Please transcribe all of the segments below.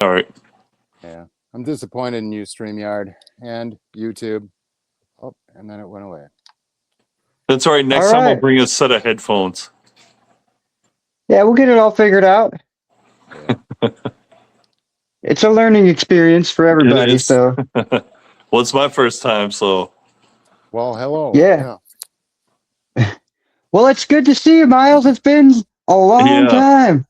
All right. Yeah. I'm disappointed in you, StreamYard and YouTube. Oh, and then it went away. That's all right. All Next time I'll right. bring a set of headphones. Yeah, we'll get it all figured out. Yeah. It's a learning experience for It everybody. is. So Well, it's my first time, so Well, hello. yeah. Well, it's good to see you, Miles. It's been a long yeah. time.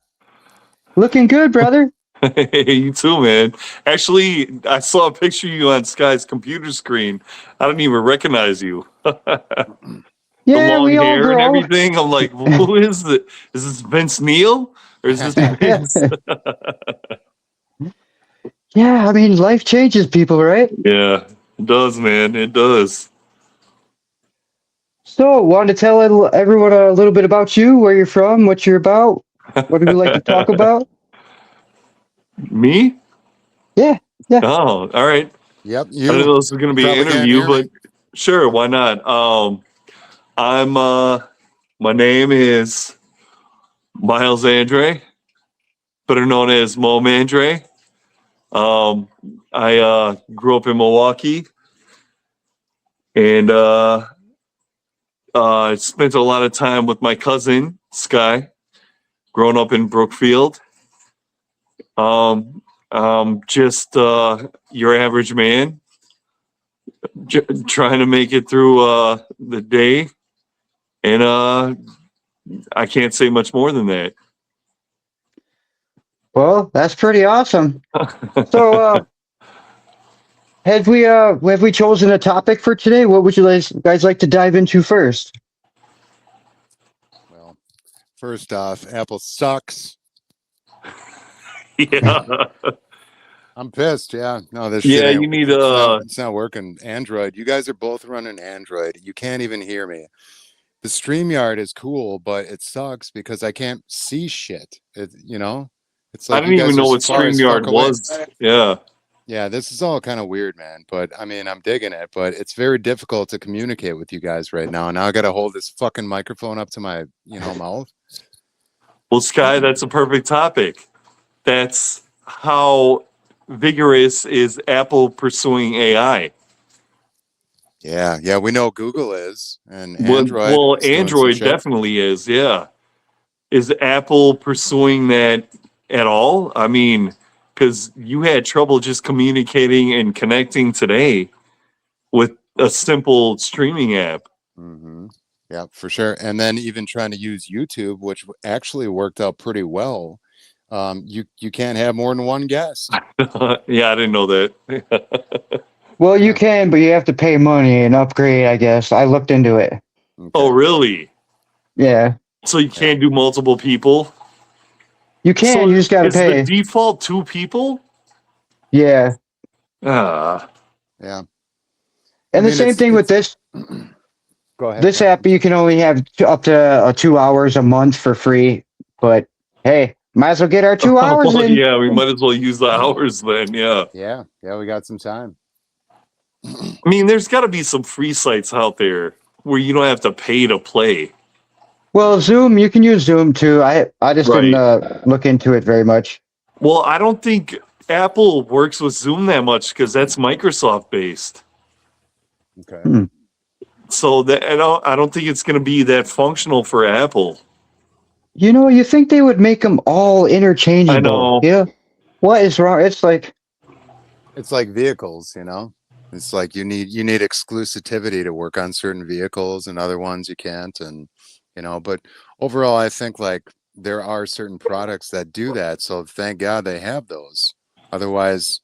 Looking good, brother. Hey, you too, man. Actually, I saw a picture of you on Skye's computer screen. I don't even recognize you. The Yeah, long we all hair and grow. everything. I'm like, who is it? Is this Vince Neil? Or is this Vince? Yeah, I mean, life changes people, right? Yeah, it does, man. It does. So, want to tell everyone a little bit about you, where you're from, what you're about? What do we like to talk about? Me? Yeah, yeah. Oh, all right. Yep. I didn't You. know this was going to You be an probably can't interview, hear but me. sure, why not? I'm my name is Miles Andrae, better known as Mo Mandre. I grew up in Milwaukee and spent a lot of time with my cousin Skye, growing up in Brookfield. Just your average man, trying to make it through the day, and I can't say much more than that. Well, that's pretty awesome. So, have we chosen a topic for today? What would you guys like to dive into first? Well, first off, Apple sucks. Yeah, I'm pissed. Yeah. No, this shit yeah. ain't. You need It's not working. Android. You guys are both running Android. You can't even hear me. The StreamYard is cool, but it sucks because I can't see shit. It's I like you didn't even guys are know as what far as fuck StreamYard away. was. Yeah. Yeah, this is all kind of weird, man. But I mean, I'm digging it. But it's very difficult to communicate with you guys right now. Now I got to hold this fucking microphone up to my, mouth. Well, Skye, that's a perfect topic. That's how vigorous is Apple pursuing AI. Yeah, yeah, we know Google is, and Well, Android well, is doing some Android shit. definitely is. Yeah. Is Apple pursuing that at all? I mean, because you had trouble just communicating and connecting today with a simple streaming app. Hmm. Yeah, for sure. And then even trying to use YouTube, which actually worked out pretty well. You can't have more than one guest. Yeah, I didn't know that. Well, you Yeah. can, but you have to pay money and upgrade, I guess. I looked into it. Oh, Okay. really? Yeah. So you Yeah. can't do multiple people? You can, So you just gotta is the pay. default two people? Yeah. Ah, Yeah. I And the mean, same it's thing with this go ahead. this app, you can only have up to 2 hours a month for free. But hey, might as well get our 2 hours well, in. yeah, we might as well use the hours then. Yeah. Yeah, yeah, we got some time. I mean, there's got to be some free sites out there where you don't have to pay to play. Well, Zoom, you can use Zoom too. I just didn't Right. look into it very much. Well, I don't think Apple works with Zoom that much because that's Microsoft based. Okay. Hmm. So that I don't think it's going to be that functional for Apple. You know, you think they would make them all I interchangeable? know. Yeah. What is wrong? It's like, It's like vehicles, It's like you need exclusivity to work on certain vehicles and other ones you can't, and but overall I think like there are certain products that do that, so thank God they have those. Otherwise,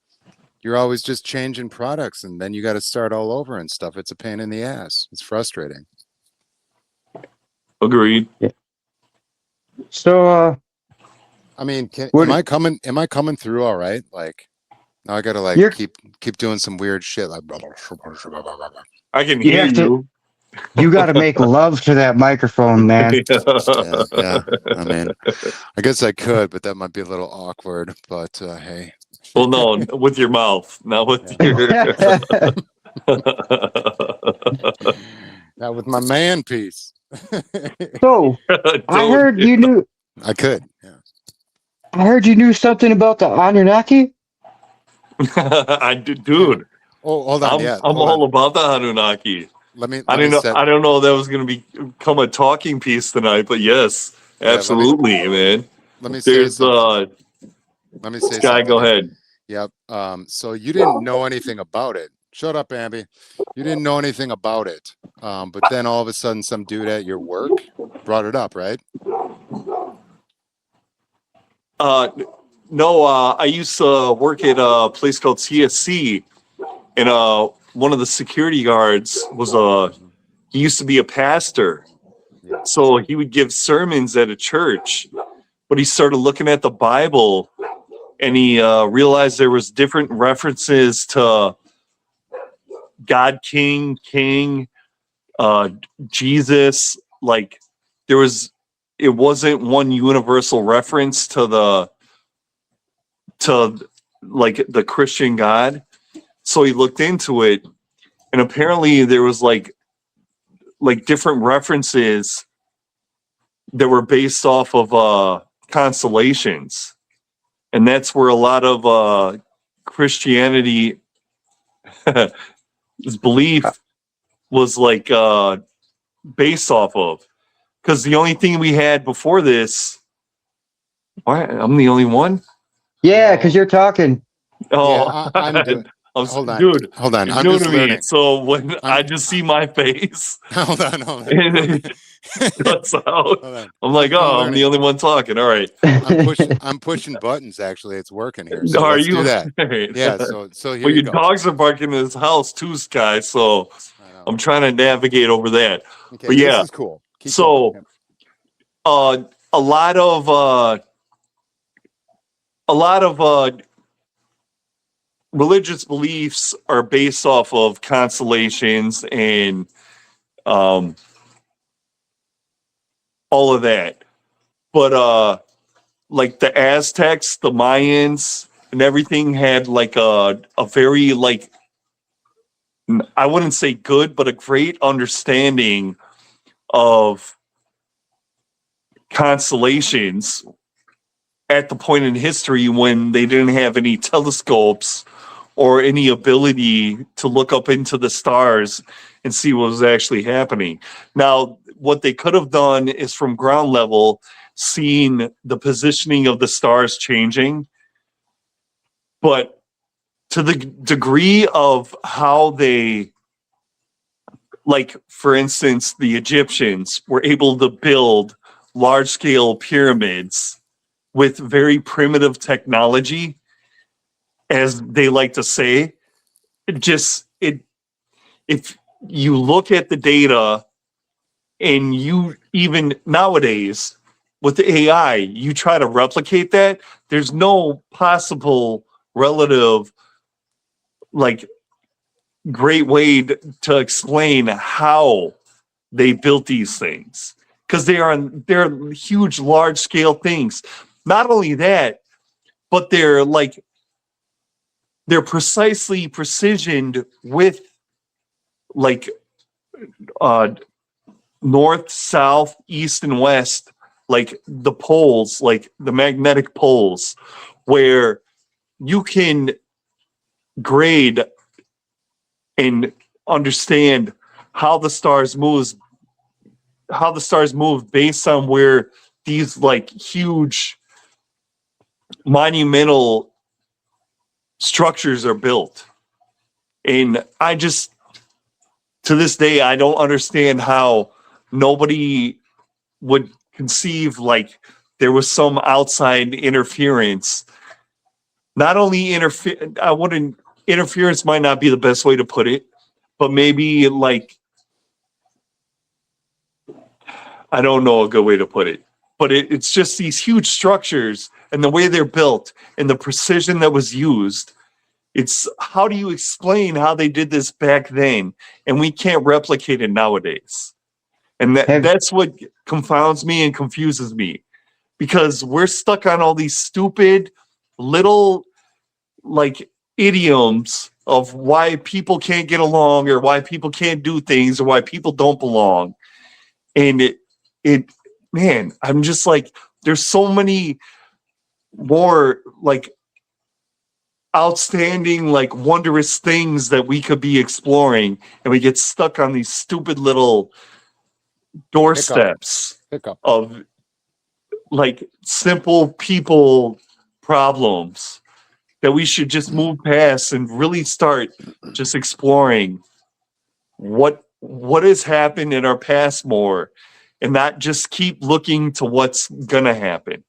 you're always just changing products and then you got to start all over and stuff. It's a pain in the ass. It's frustrating. Agreed. so. I mean, What am I coming through all right? Like now I got to like you're keep doing some weird shit like I can you hear have to you. you got to make love to that microphone, man. yeah, yeah. I mean, I guess I could, but that might be a little awkward. But hey, Well, no, with your mouth, not with yeah. your. Now with my man piece, So I Don't. heard you knew I could. Yeah. I heard you knew something about the Anunnaki. Dude, Oh, hold on. Yeah, I'm hold all on. about the Anunnaki. Let me I let me didn't know. set. I don't know that was going to become a talking piece tonight, but yes, Yeah, absolutely, man. let me say There's something. Let me say Skye. something Go here. ahead. Yep. So you didn't know anything about it. Shut up, Amby. You didn't know anything about it. But then all of a sudden, some dude at your work brought it up, right? Uh, no, I used to work at a place called CSC, and one of the security guards was Mhm. he used to be a pastor, Yeah. so he would give sermons at a church. But he started looking at the Bible, and he realized there was different references to God, King, uh, Jesus. Like there was, it wasn't one universal reference to like the Christian God. So he looked into it, and apparently there was like different references that were based off of constellations, and that's where a lot of Christianity his belief was like based off of. Because the only thing we had before this, why I'm the only one? Yeah, because No. you're talking. Yeah, Oh, I'm doing. Hold on. dude, Hold on. you're I'm new just to me. learning. So when I'm. I just see my face Hold on. Hold on. and it cuts out, Hold on. I'm like, I'm oh, I'm the learning. only one talking. All right. I'm pushing. I'm pushing buttons. Actually, it's working here. So Are let's do you? that. All right. Yeah. So here Well, you your go. dogs are barking in this house too, Sky. So I know. I'm trying to navigate over that. Okay. But This yeah, is cool. Keep going. so Yep. uh, a lot of a lot of religious beliefs are based off of constellations and um, all of that. But like the Aztecs, the Mayans, and everything had like a very like I wouldn't say good, but a great understanding of constellations at the point in history when they didn't have any telescopes or any ability to look up into the stars and see what was actually happening. Now, what they could have done is from ground level, seeing the positioning of the stars changing, but to the degree of how they, like, for instance, the Egyptians were able to build large scale pyramids with very primitive technology, as they like to say. It if you look at the data, and you even nowadays with the AI, you try to replicate that, there's no possible relative like great way to explain how they built these things, because they're huge, large scale things. Not only that, but they're precisely precisioned with like uh north, south, east, and west, like the poles, like the magnetic poles, where you can grade and understand how the stars move based on where these like huge monumental structures are built. And I just, to this day, I don't understand how nobody would conceive like there was some outside interference. Not only I wouldn't, interference might not be the best way to put it, but maybe like, I don't know a good way to put it, but it's just these huge structures and the way they're built and the precision that was used. It's how do you explain how they did this back then and we can't replicate it nowadays? And Have that's what confounds me and confuses me, because we're stuck on all these stupid little like idioms of why people can't get along or why people can't do things or why people don't belong. And it man, I'm just like, there's so many more like outstanding, like wondrous things that we could be exploring, and we get stuck on these stupid little doorsteps Hiccup. of like simple people problems that we should just move past and really start just exploring what has happened in our past more, and not just keep looking to what's gonna happen.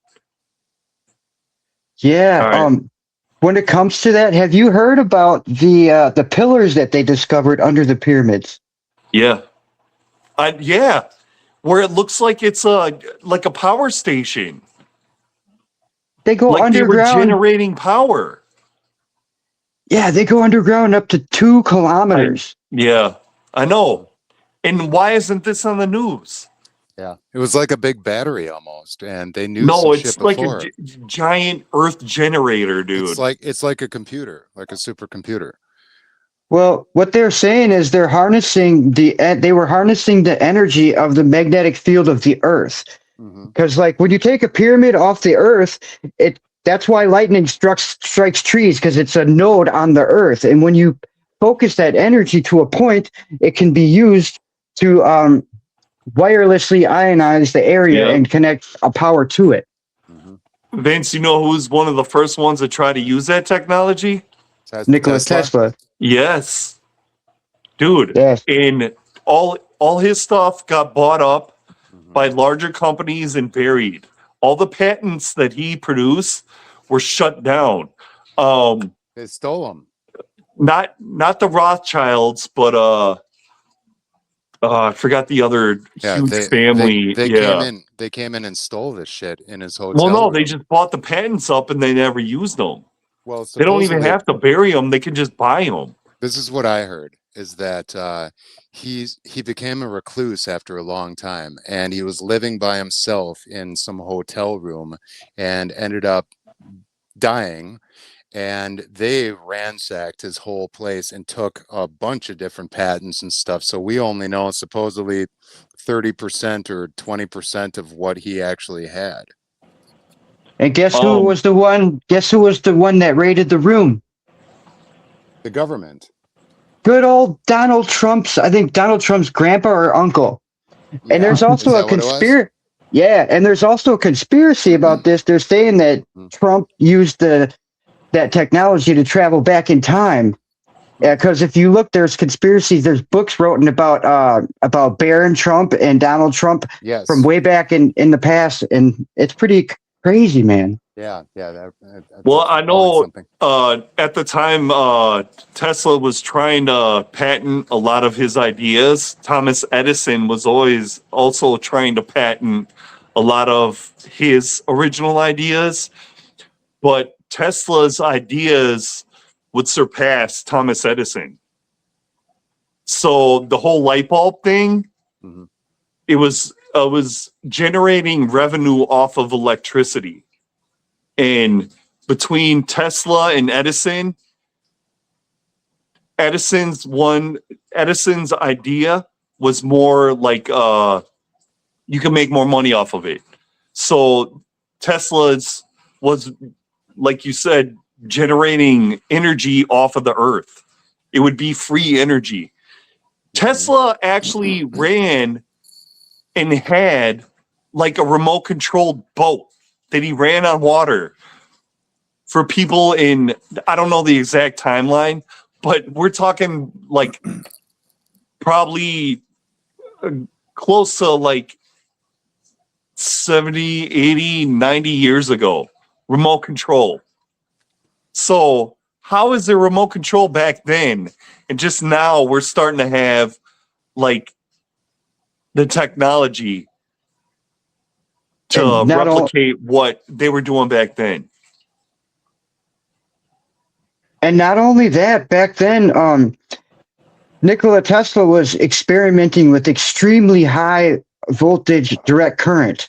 Yeah. All right. When it comes to that, have you heard about the pillars that they discovered under the pyramids? Yeah. Yeah. Where it looks like it's a power station. They go Like they were underground. generating power. Yeah, they go underground up to 2 kilometers. Yeah, I know. And why isn't this on the news? Yeah, it was like a big battery almost, and they knew No, some it's shit like before. a giant Earth generator, dude. It's like a computer, like a supercomputer. Well, what they're saying is they were harnessing the energy of the magnetic field of the Earth. Hmm. Because like when you take a pyramid off the Earth, that's why lightning strikes trees, because it's a node on the Earth, and when you focus that energy to a point, it can be used to wirelessly ionize the area Yeah. and connect a power to it. Hmm. Vince, you know who's one of the first ones to try to use that technology? Nikola Tesla. Yes. Dude. Yes. And all his stuff got bought up Mhm. by larger companies and buried. All the patents that he produced were shut down. They stole them. Not the Rothschilds, but I forgot the other huge family. They came in and stole this shit in his hotel. Well, no, room. they just bought the patents up and they never used them. Well, They don't even supposedly- have to bury them; they can just buy them. This is what I heard, is that he became a recluse after a long time, and he was living by himself in some hotel room and ended up dying. And they ransacked his whole place and took a bunch of different patents and stuff. So we only know supposedly 30% or 20% of what he actually had. And guess who was the one? Guess who was the one that raided the room? The government. Good old Donald Trump's. I think Donald Trump's grandpa or uncle. Yeah. And there's also a conspiracy. Yeah, and there's also a conspiracy about this. They're saying that Trump used that technology to travel back in time. Yeah, because if you look, there's conspiracies. There's books written about Barron Trump and Donald Trump from way back in the past, and it's pretty crazy, man. Yeah. Well, I know at the time Tesla was trying to patent a lot of his ideas. Thomas Edison was always also trying to patent a lot of his original ideas, but Tesla's ideas would surpass Thomas Edison. So the whole light bulb thing, it was generating revenue off of electricity. And between Tesla and Edison, Edison's idea was more like you can make more money off of it. So Tesla's was, like you said, generating energy off of the earth. It would be free energy. Tesla actually ran and had like a remote controlled boat that he ran on water for people in, I don't know the exact timeline, but we're talking like probably close to like 70, 80, 90 years ago, remote control. So how is there remote control back then? And just now we're starting to have like the technology to replicate what they were doing back then. And not only that, back then, Nikola Tesla was experimenting with extremely high voltage direct current.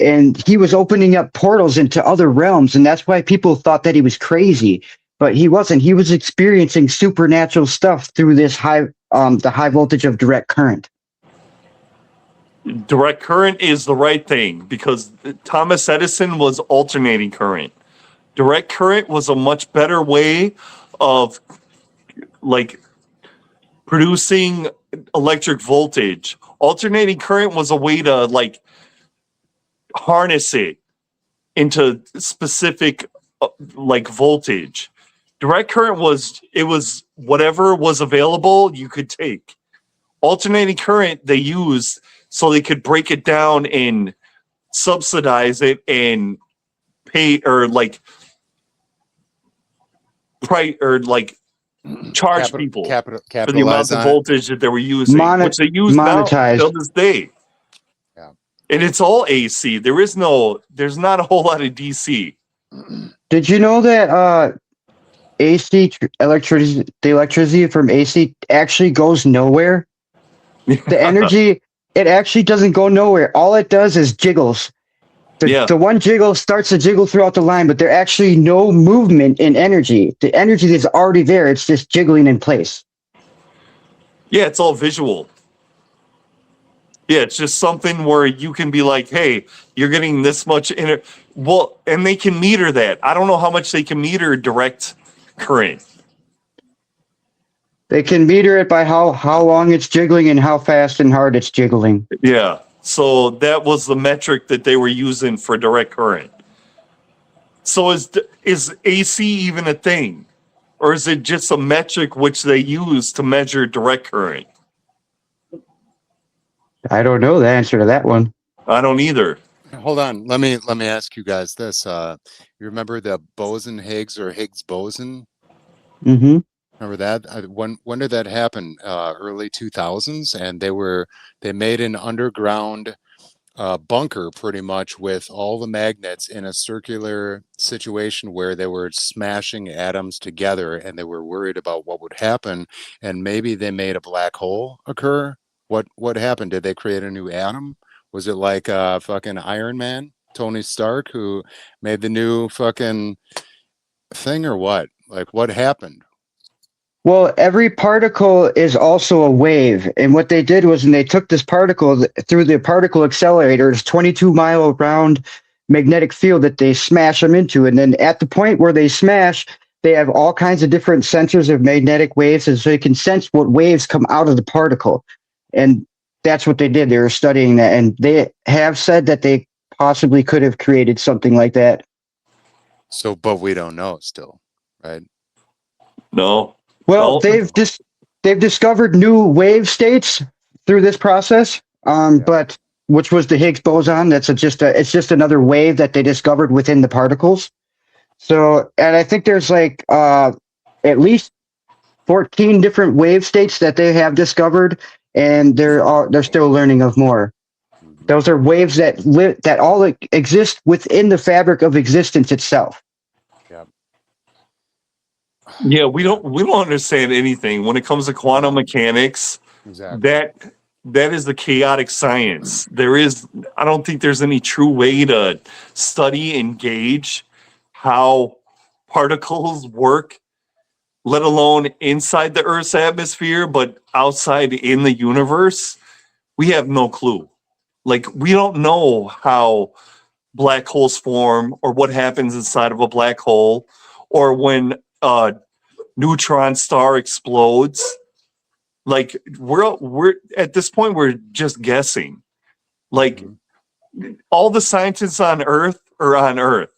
And he was opening up portals into other realms. And that's why people thought that he was crazy. But he wasn't. He was experiencing supernatural stuff through this the high voltage of direct current. Direct current is the right thing because Thomas Edison was alternating current. Direct current was a much better way of like producing electric voltage. Alternating current was a way to like harness it into specific like voltage. Direct current was whatever was available you could take. Alternating current they used so they could break it down and subsidize it and pay or like price or like charge people for the capitalize amount of on it. voltage that they were using, which they use now monetized. till this day. Yeah. And it's all AC. There's not a whole lot of DC. Did you know that AC electricity, the electricity from AC actually goes nowhere? The energy, it actually doesn't go nowhere. All it does is jiggles. The one jiggle starts to jiggle throughout the line, but there actually no movement in energy. The energy that's already there, it's just jiggling in place. Yeah, it's all visual. Yeah, it's just something where you can be like, hey, you're getting this much well, and they can meter that. I don't know how much they can meter direct current. They can meter it by how long it's jiggling and how fast and hard it's jiggling. Yeah. So that was the metric that they were using for direct current. So is AC even a thing? Or is it just a metric which they use to measure direct current? I don't know the answer to that one. I don't either. Hold on. Let me ask you guys this. You remember the boson-Higgs or Higgs-boson? Mm-hmm. Remember that? When did that happen? Early 2000s, and they made an underground bunker pretty much with all the magnets in a circular situation where they were smashing atoms together, and they were worried about what would happen, and maybe they made a black hole occur. What happened? Did they create a new atom? Was it like fucking Iron Man, Tony Stark, who made the new fucking thing, or what? Like, what happened? Well, every particle is also a wave. And what they did was when they took this particle through the particle accelerator's 22-mile round magnetic field that they smash them into. And then at the point where they smash, they have all kinds of different sensors of magnetic waves. And so they can sense what waves come out of the particle. And that's what they did. They were studying that. And they have said that they possibly could have created something like that. So, but we don't know still, right? No. Well, they've discovered new wave states through this process, but which was the Higgs boson. It's just another wave that they discovered within the particles. So, and I think there's like at least 14 different wave states that they have discovered, and they're still learning of more. Those are waves that all exist within the fabric of existence itself. Yeah, we don't understand anything when it comes to quantum mechanics. Exactly. That is the chaotic science. I don't think there's any true way to study and gauge how particles work, let alone inside the Earth's atmosphere, but outside in the universe. We have no clue. Like, we don't know how black holes form or what happens inside of a black hole, or when neutron star explodes. Like, we're at this point, we're just guessing. Like, all the scientists on Earth are on Earth,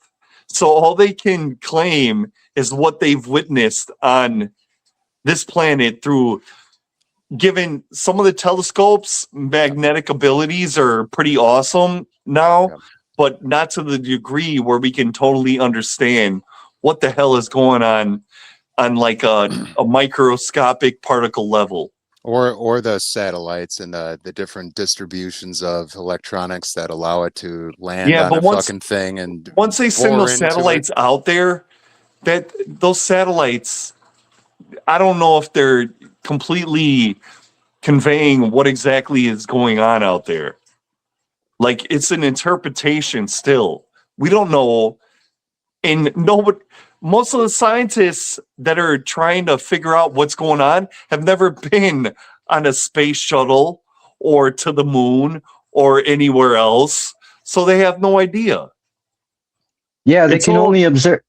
so all they can claim is what they've witnessed on this planet through given some of the telescopes. Magnetic abilities are pretty awesome now, but not to the degree where we can totally understand what the hell is going on like a microscopic particle level. Or the satellites and the different distributions of electronics that allow it to land on a fucking thing. And once they send those satellites out there, that those satellites, I don't know if they're completely conveying what exactly is going on out there. Like, it's an interpretation still. We don't know. And nobody, most of the scientists that are trying to figure out what's going on have never been on a space shuttle or to the moon or anywhere else. So they have no idea. Yeah, they can only observe.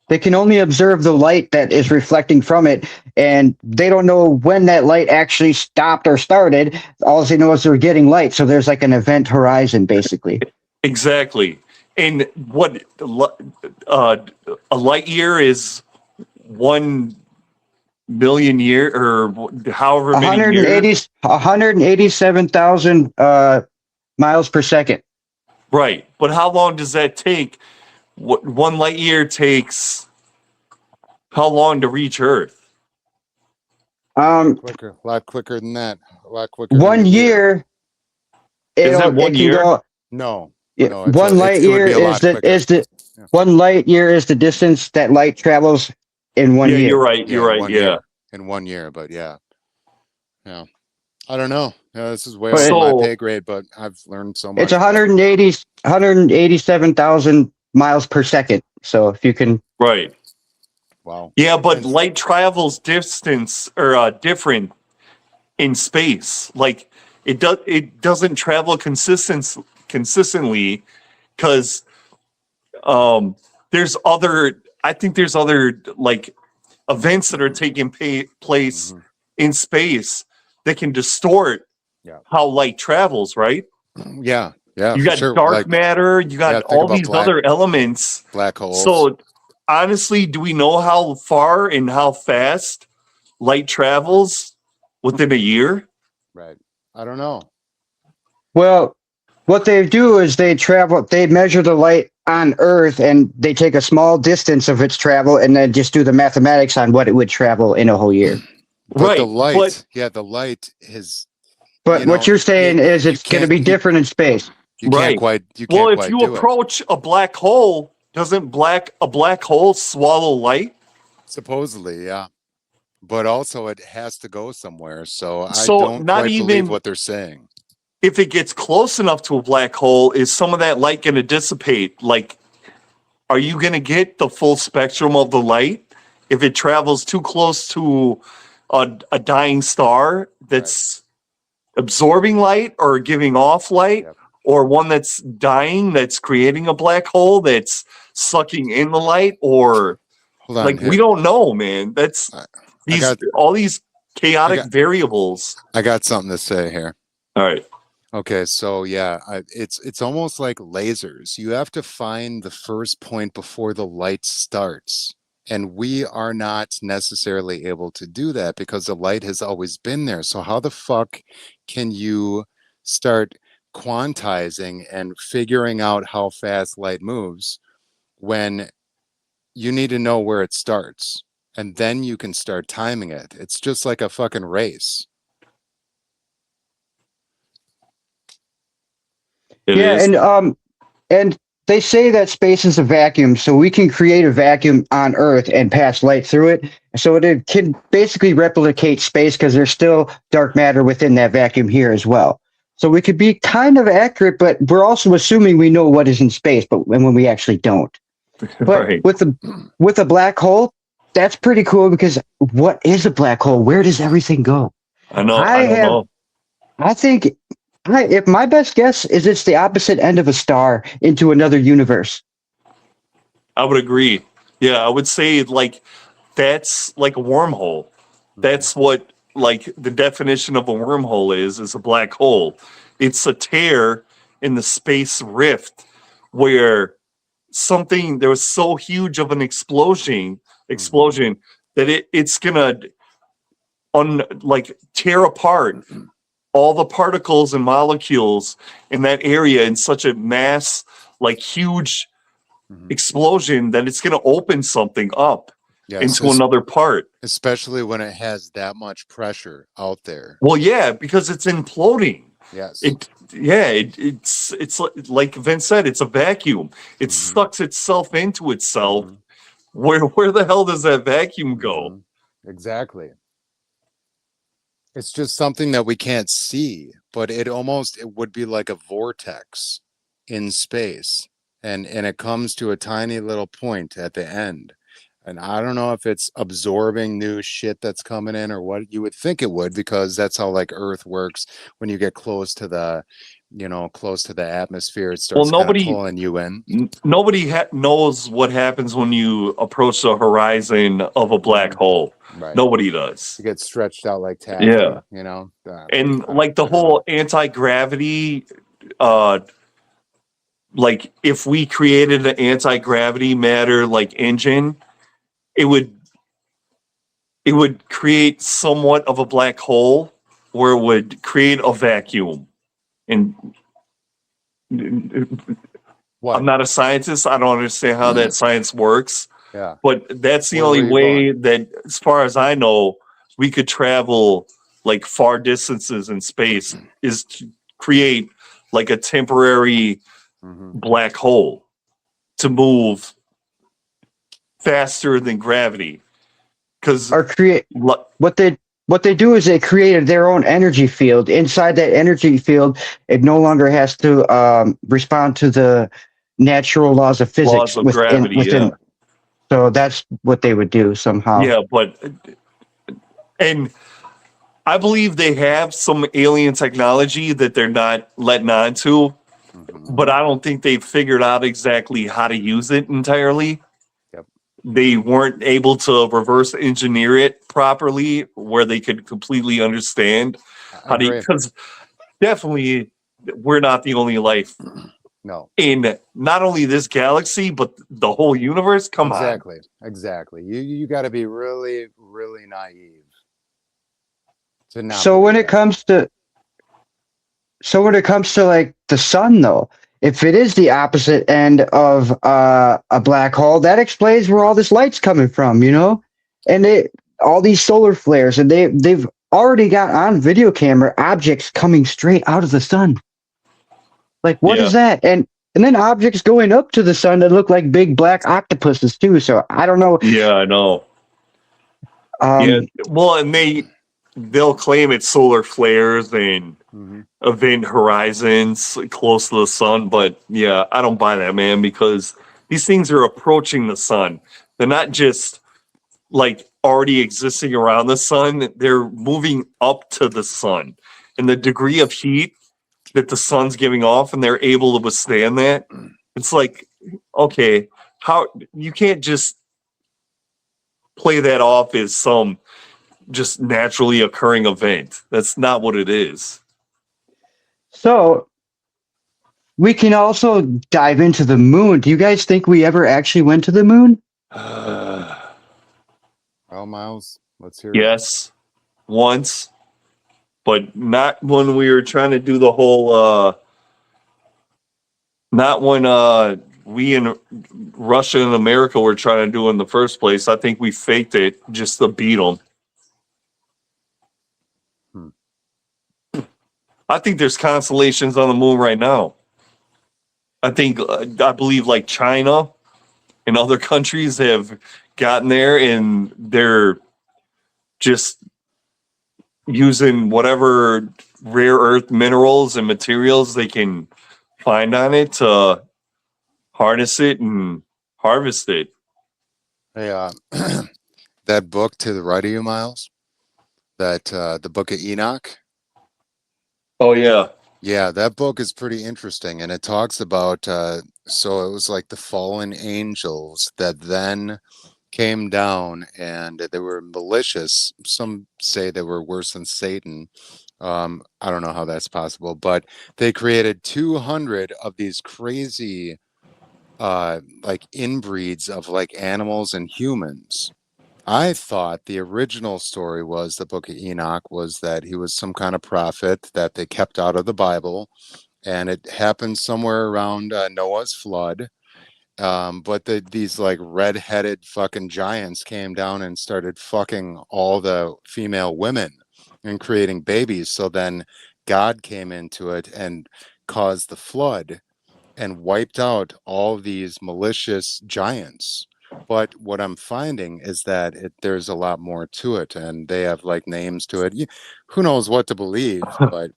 They can only observe the light that is reflecting from it, and they don't know when that light actually stopped or started. All they know is they're getting light, so there's like an event horizon, basically. Exactly. And what uh, a light year is 1 million year or however many years. 187,000 miles per second. Right. But how long does that take? What 1 light year takes how long to reach Earth? Quicker, a lot quicker than that. A lot quicker than 1 a year, Is it it 1 can year? go. No, Yeah, no, one light it would year be a is lot quicker. Yeah. 1 light year is the distance that light travels in 1 Yeah, year. you're right. Yeah, You're right. 1 Yeah. year. In 1 year, but yeah. I don't know. Yeah, this is way But over my So pay grade, but I've learned so it's much. 187,000 miles per second. So if you can, right. Wow. Yeah, but And light travels distance or different in space. Like it doesn't travel consistently because there's other I think there's other like events that are taking place mhm, in space that can distort yeah, how light travels, right? yeah, yeah, You for got sure. dark Like, matter, you yeah, got think all about these other elements. black holes. So honestly, do we know how far and how fast light travels within a year? Right. I don't know. well, what they do is they measure the light on Earth and they take a small distance of its travel and then just do the mathematics on what it would travel in a whole year. But the Right. But light, yeah, the light is, But what you're saying is you it's going to can't be different in space. right. you Well, can't if quite you do it. approach a black hole, doesn't a black hole swallow light? Supposedly, yeah. But also it has to go somewhere. So I So don't not quite believe even what they're saying. if it gets close enough to a black hole, is some of that light going to dissipate? Like, are you going to get the full spectrum of the light if it travels too close to a dying star Right. that's absorbing light or giving off light, Yep. or one that's dying that's creating a black hole that's sucking in the light? Or Hold on like, we here. don't know, man. That's I I these got all these I chaotic got variables. I got something to say here. All right. Okay, so yeah, it's almost like lasers. You have to find the first point before the light starts. And we are not necessarily able to do that because the light has always been there. So how the fuck can you start quantizing and figuring out how fast light moves when you need to know where it starts? And then you can start timing it. It's just like a fucking race. It Yeah, is. and they say that space is a vacuum, so we can create a vacuum on Earth and pass light through it. So it can basically replicate space because there's still dark matter within that vacuum here as well. So we could be kind of accurate, but we're also assuming we know what is in space, but when we actually don't. But Right. with a black hole, that's pretty cool because what is a black hole? Where does everything go? I know. I I don't have know. I think if my best guess is it's the opposite end of a star into another universe. I would agree. Yeah, I would say like that's like a wormhole. Mhm. That's what like the definition of a wormhole is a black hole. It's a tear in the space rift where something there was so huge of an explosion that it's gonna like tear apart all the particles and molecules in that area in such a mass like huge Mhm. explosion that it's going to open something up Yes, into another part. especially when it has that much pressure out there. Well, yeah, because it's imploding. Yes. It's like Vince said, it's a vacuum. It Mhm. sucks itself into itself. Mhm. Where the hell does that vacuum go? Mhm. Exactly. It's just something that we can't see, but it would be like a vortex in space. And it comes to a tiny little point at the end. And I don't know if it's absorbing new shit that's coming in or what you would think it would, because that's how like Earth works when you get close to close to the atmosphere, it Well, starts kind of pulling you in. nobody knows what happens when you approach the horizon of a black hole. Right. Nobody does. You get stretched out like taffy, Yeah. And like the I don't whole know. anti-gravity, like if we created an anti-gravity matter like engine, it would create somewhat of a black hole where it would create a vacuum. And What? I'm not a scientist. I don't understand how that science works. Yeah. But that's the Where only were you way going? that, as far as I know, we could travel like far distances in space is to create like a temporary black hole to move faster than gravity. Because Or create what they do is they created their own energy field. Inside that energy field, it no longer has to respond to the natural laws of physics laws of gravity, within. So that's what they would do somehow. yeah, and I believe they have some alien technology that they're not letting on to, but I don't think they've figured out exactly how to use it entirely. Yep. They weren't able to reverse engineer it properly where they could completely understand how to, because definitely we're not the only life No. in not only this galaxy, but the whole universe. Come on. Exactly. You got to be really, really naive to not. So when it comes to like the sun, though, if it is the opposite end of a black hole, that explains where all this light's coming from, and all these solar flares, and they've already got on video camera objects coming straight out of the sun. Like, what is that? And then objects going up to the sun that look like big black octopuses too. So I don't know. Yeah, I know. Yeah, well, and they'll claim it's solar flares and event horizons close to the sun, but yeah, I don't buy that, man, because these things are approaching the sun. They're not just like already existing around the sun, they're moving up to the sun. And the degree of heat that the sun's giving off, and they're able to withstand that, it's like, okay, how you can't just play that off as some just naturally occurring event. That's not what it is. So we can also dive into the moon. Do you guys think we ever actually went to the moon? Well, Miles, let's hear yes, once, but not when we were trying to do the whole not when we in Russia and America were trying to do in the first place. I think we faked it just to beat them. I think there's constellations on the moon right now. I believe like China and other countries have gotten there, and they're just using whatever rare earth minerals and materials they can find on it to harness it and harvest it. Hey, that book to the right of you, Miles, that the book of Enoch. Oh yeah. Yeah, that book is pretty interesting, and it talks about so it was like the fallen angels that then came down, and they were malicious. Some say they were worse than Satan. I don't know how that's possible, but they created 200 of these crazy like inbreeds of like animals and humans. I thought the original story was the book of Enoch was that he was some kind of prophet that they kept out of the Bible, and it happened somewhere around Noah's flood. But these like red-headed fucking giants came down and started fucking all the female women and creating babies. So then God came into it and caused the flood and wiped out all these malicious giants. But what I'm finding is that there's a lot more to it, and they have like names to it. Who knows what to believe? But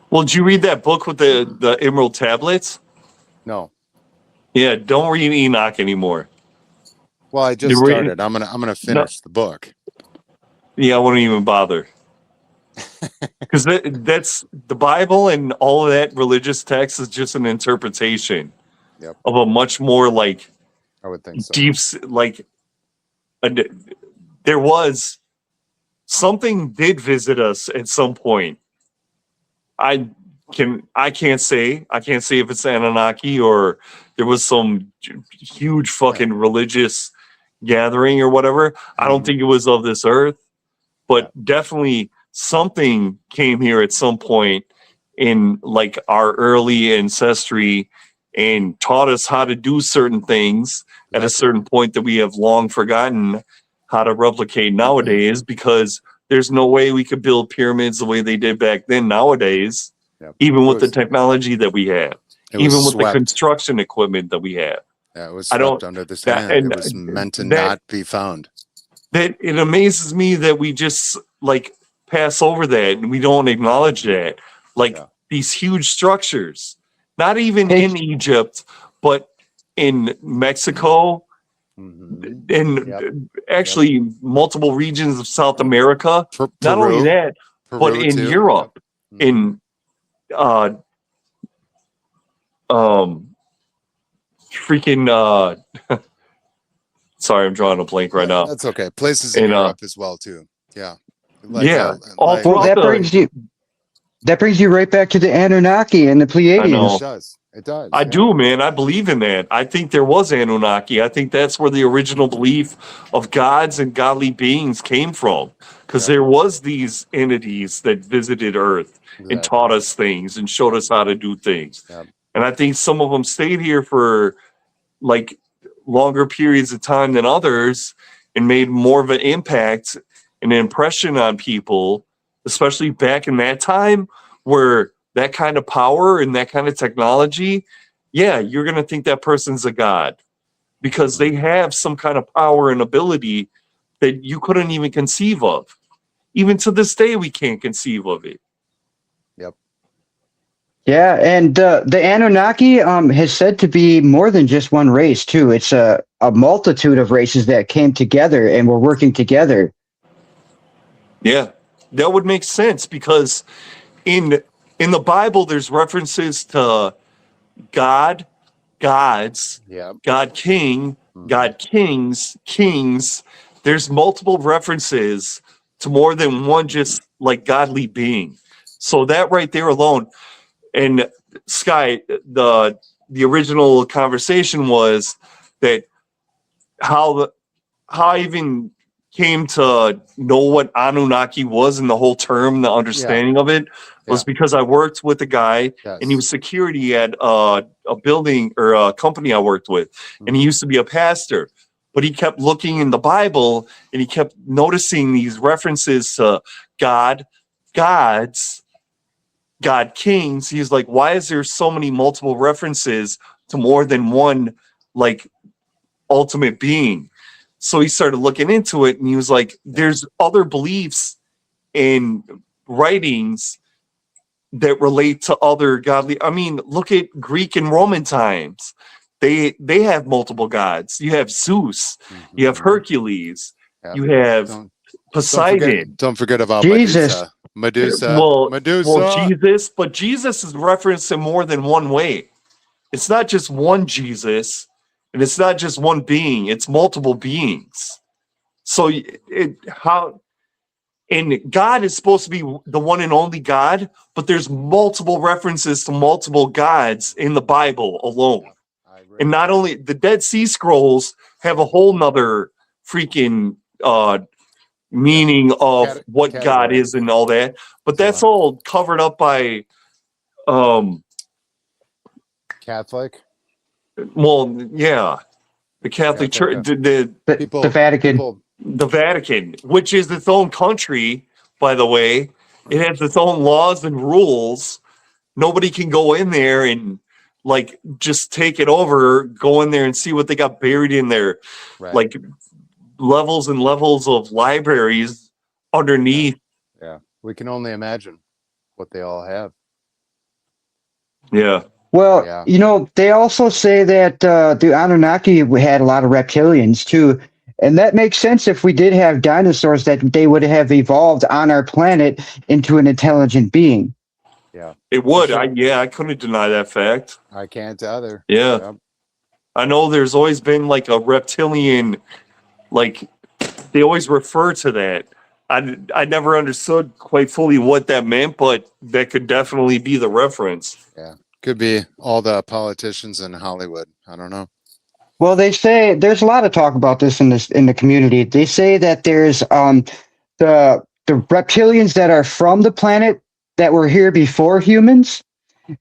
well, did you read that book with the Emerald Tablets? no. Yeah, don't read Enoch anymore. Well, I just started. I'm gonna finish the book. Yeah, I wouldn't even bother. Because that's the Bible and all of that religious text is just an interpretation Yep. of a much more like I would think so. deep, like there was something did visit us at some point. I can't say if it's Anunnaki or there was some huge fucking religious gathering or whatever. I don't think it was of this earth, but definitely something came here at some point in like our early ancestry and taught us how to do certain things at a certain point that we have long forgotten how to replicate nowadays, because there's no way we could build pyramids the way they did back then nowadays. Even with the technology that we have, even with the construction equipment that we have. Yeah, it was swept under the sand. It was meant to not be found. That it amazes me that we just like pass over that and we don't acknowledge that. Like these huge structures, not even in Egypt, but in Mexico, and actually multiple regions of South America. Not only that, but in Europe, in freaking sorry, I'm drawing a blank right now. That's okay. Places in Europe as well too. Yeah. All throughout that brings you right back to the Anunnaki and the Pleiadians. It does. I do, man. I believe in that. I think there was Anunnaki. I think that's where the original belief of gods and godly beings came from, because there was these entities that visited Earth and taught us things and showed us how to do things. And I think some of them stayed here for like longer periods of time than others and made more of an impact and an impression on people, especially back in that time where that kind of power and that kind of technology, you're going to think that person's a god because they have some kind of power and ability that you couldn't even conceive of. Even to this day, we can't conceive of it. Yeah, and the Anunnaki has said to be more than just one race, too. It's a multitude of races that came together and were working together. Yeah, that would make sense because in the Bible, there's references to God, gods, God king, God kings, kings. There's multiple references to more than one just like godly being. So that right there alone. And Skye, the original conversation was that how I even came to know what Anunnaki was and the whole term, the understanding of it was because I worked with a guy and he was security at a building or a company I worked with. And he used to be a pastor, but he kept looking in the Bible and he kept noticing these references to God, gods, God kings. He's like, why is there so many multiple references to more than one like ultimate being? So he started looking into it and he was like, there's other beliefs and writings that relate to other godly. I mean, look at Greek and Roman times. They have multiple gods. You have Zeus, you have Hercules, you have Poseidon. Don't forget about Jesus. Medusa. Well, Jesus, but Jesus is referenced in more than one way. It's not just one Jesus, and it's not just one being. It's multiple beings. So and God is supposed to be the one and only God, but there's multiple references to multiple gods in the Bible alone. And not only the Dead Sea Scrolls have a whole nother freaking meaning of what God is and all that, but that's all covered up by Catholic. Well, the Catholic Church, the Vatican. The Vatican, which is its own country, by the way. It has its own laws and rules. Nobody can go in there and like just take it over, go in there and see what they got buried in there. Like levels and levels of libraries underneath. Yeah. We can only imagine what they all have. Yeah. Well, you know, they also say that the Anunnaki had a lot of reptilians too. And that makes sense if we did have dinosaurs, that they would have evolved on our planet into an intelligent being. Yeah. It would. Sure. I couldn't deny that fact. I can't either. Yeah. Yep. I know there's always been like a reptilian, like they always refer to that. I never understood quite fully what that meant, but that could definitely be the reference. Yeah. Could be all the politicians in Hollywood. I don't know. Well, they say there's a lot of talk about this in the community. They say that there's the reptilians that are from the planet that were here before humans,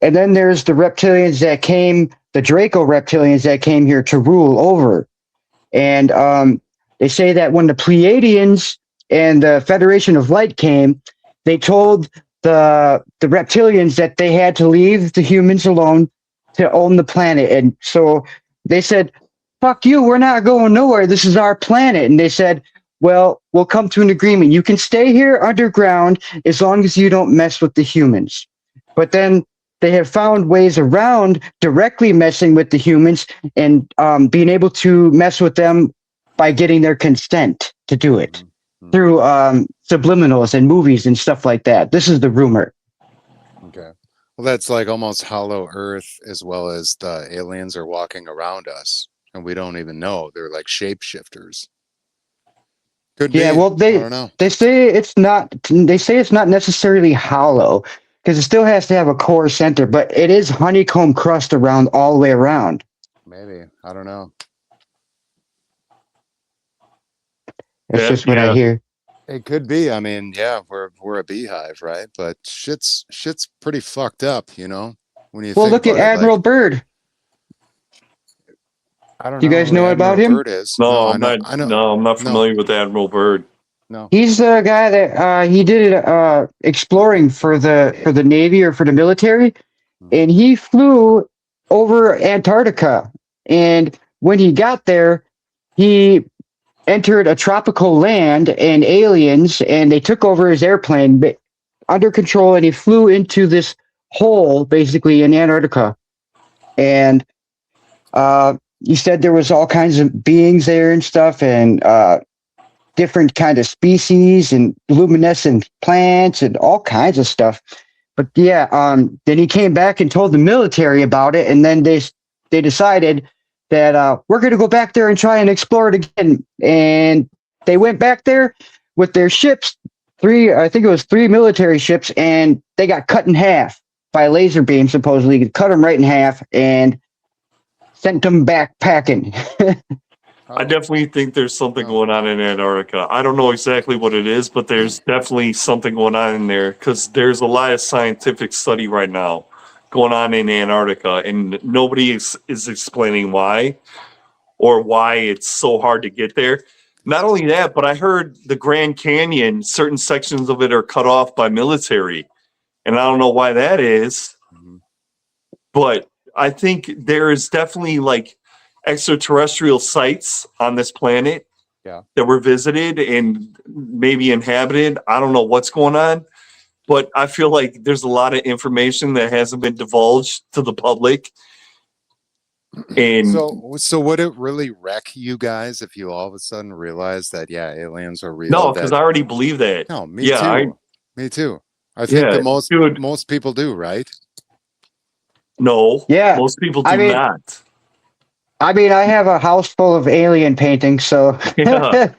and then there's the reptilians that came, the Draco reptilians that came here to rule over. And they say that when the Pleiadians and the Federation of Light came, they told the reptilians that they had to leave the humans alone to own the planet. And so they said, fuck you, we're not going nowhere. This is our planet. And they said, well, we'll come to an agreement. You can stay here underground as long as you don't mess with the humans. But then they have found ways around directly messing with the humans and being able to mess with them by getting their consent to do it through subliminals and movies and stuff like that. This is the rumor. Okay. Well, that's like almost hollow earth, as well as the aliens are walking around us and we don't even know. They're like shapeshifters. Could be. Yeah, well, I don't know. they say it's not. They say it's not necessarily hollow because it still has to have a core center, but it is honeycomb crust around all the way around. Maybe. I don't know. That's Yeah, just what I yeah. hear. It could be. I mean, yeah, we're a beehive, right? But shit's pretty fucked up, you know. When you Well, think look at about it, Admiral Byrd. I don't Do you know guys who know about Admiral him? Bird is. No, I I'm know. not. I know. No, I'm not No. familiar with Admiral Byrd. No. He's the guy that he did exploring for the Navy or for the military, and he flew over Antarctica. And when he got there, he entered a tropical land and aliens, and they took over his airplane but under control, and he flew into this hole basically in Antarctica. And you said there was all kinds of beings there and stuff, and different kind of species and luminescent plants and all kinds of stuff. But yeah, then he came back and told the military about it, and then they decided that we're going to go back there and try and explore it again. And they went back there with their ships, I think it was three military ships, and they got cut in half by a laser beam, supposedly. Cut them right in half and sent them back packing. I definitely think there's something going on in Antarctica. I don't know exactly what it is, but there's definitely something going on in there because there's a lot of scientific study right now going on in Antarctica, and nobody is explaining why or why it's so hard to get there. Not only that, but I heard the Grand Canyon, certain sections of it are cut off by military, and I don't know why that is, but I think there is definitely like extraterrestrial sites on this planet that were visited and maybe inhabited. I don't know what's going on, but I feel like there's a lot of information that hasn't been divulged to the public. And so would it really wreck you guys if you all of a sudden realize that aliens are real? no, because I already believe that. No, me too. Me too. I think that most people do, right? No, Yeah, most people do not. I mean, I have a house full of alien paintings, so Yeah,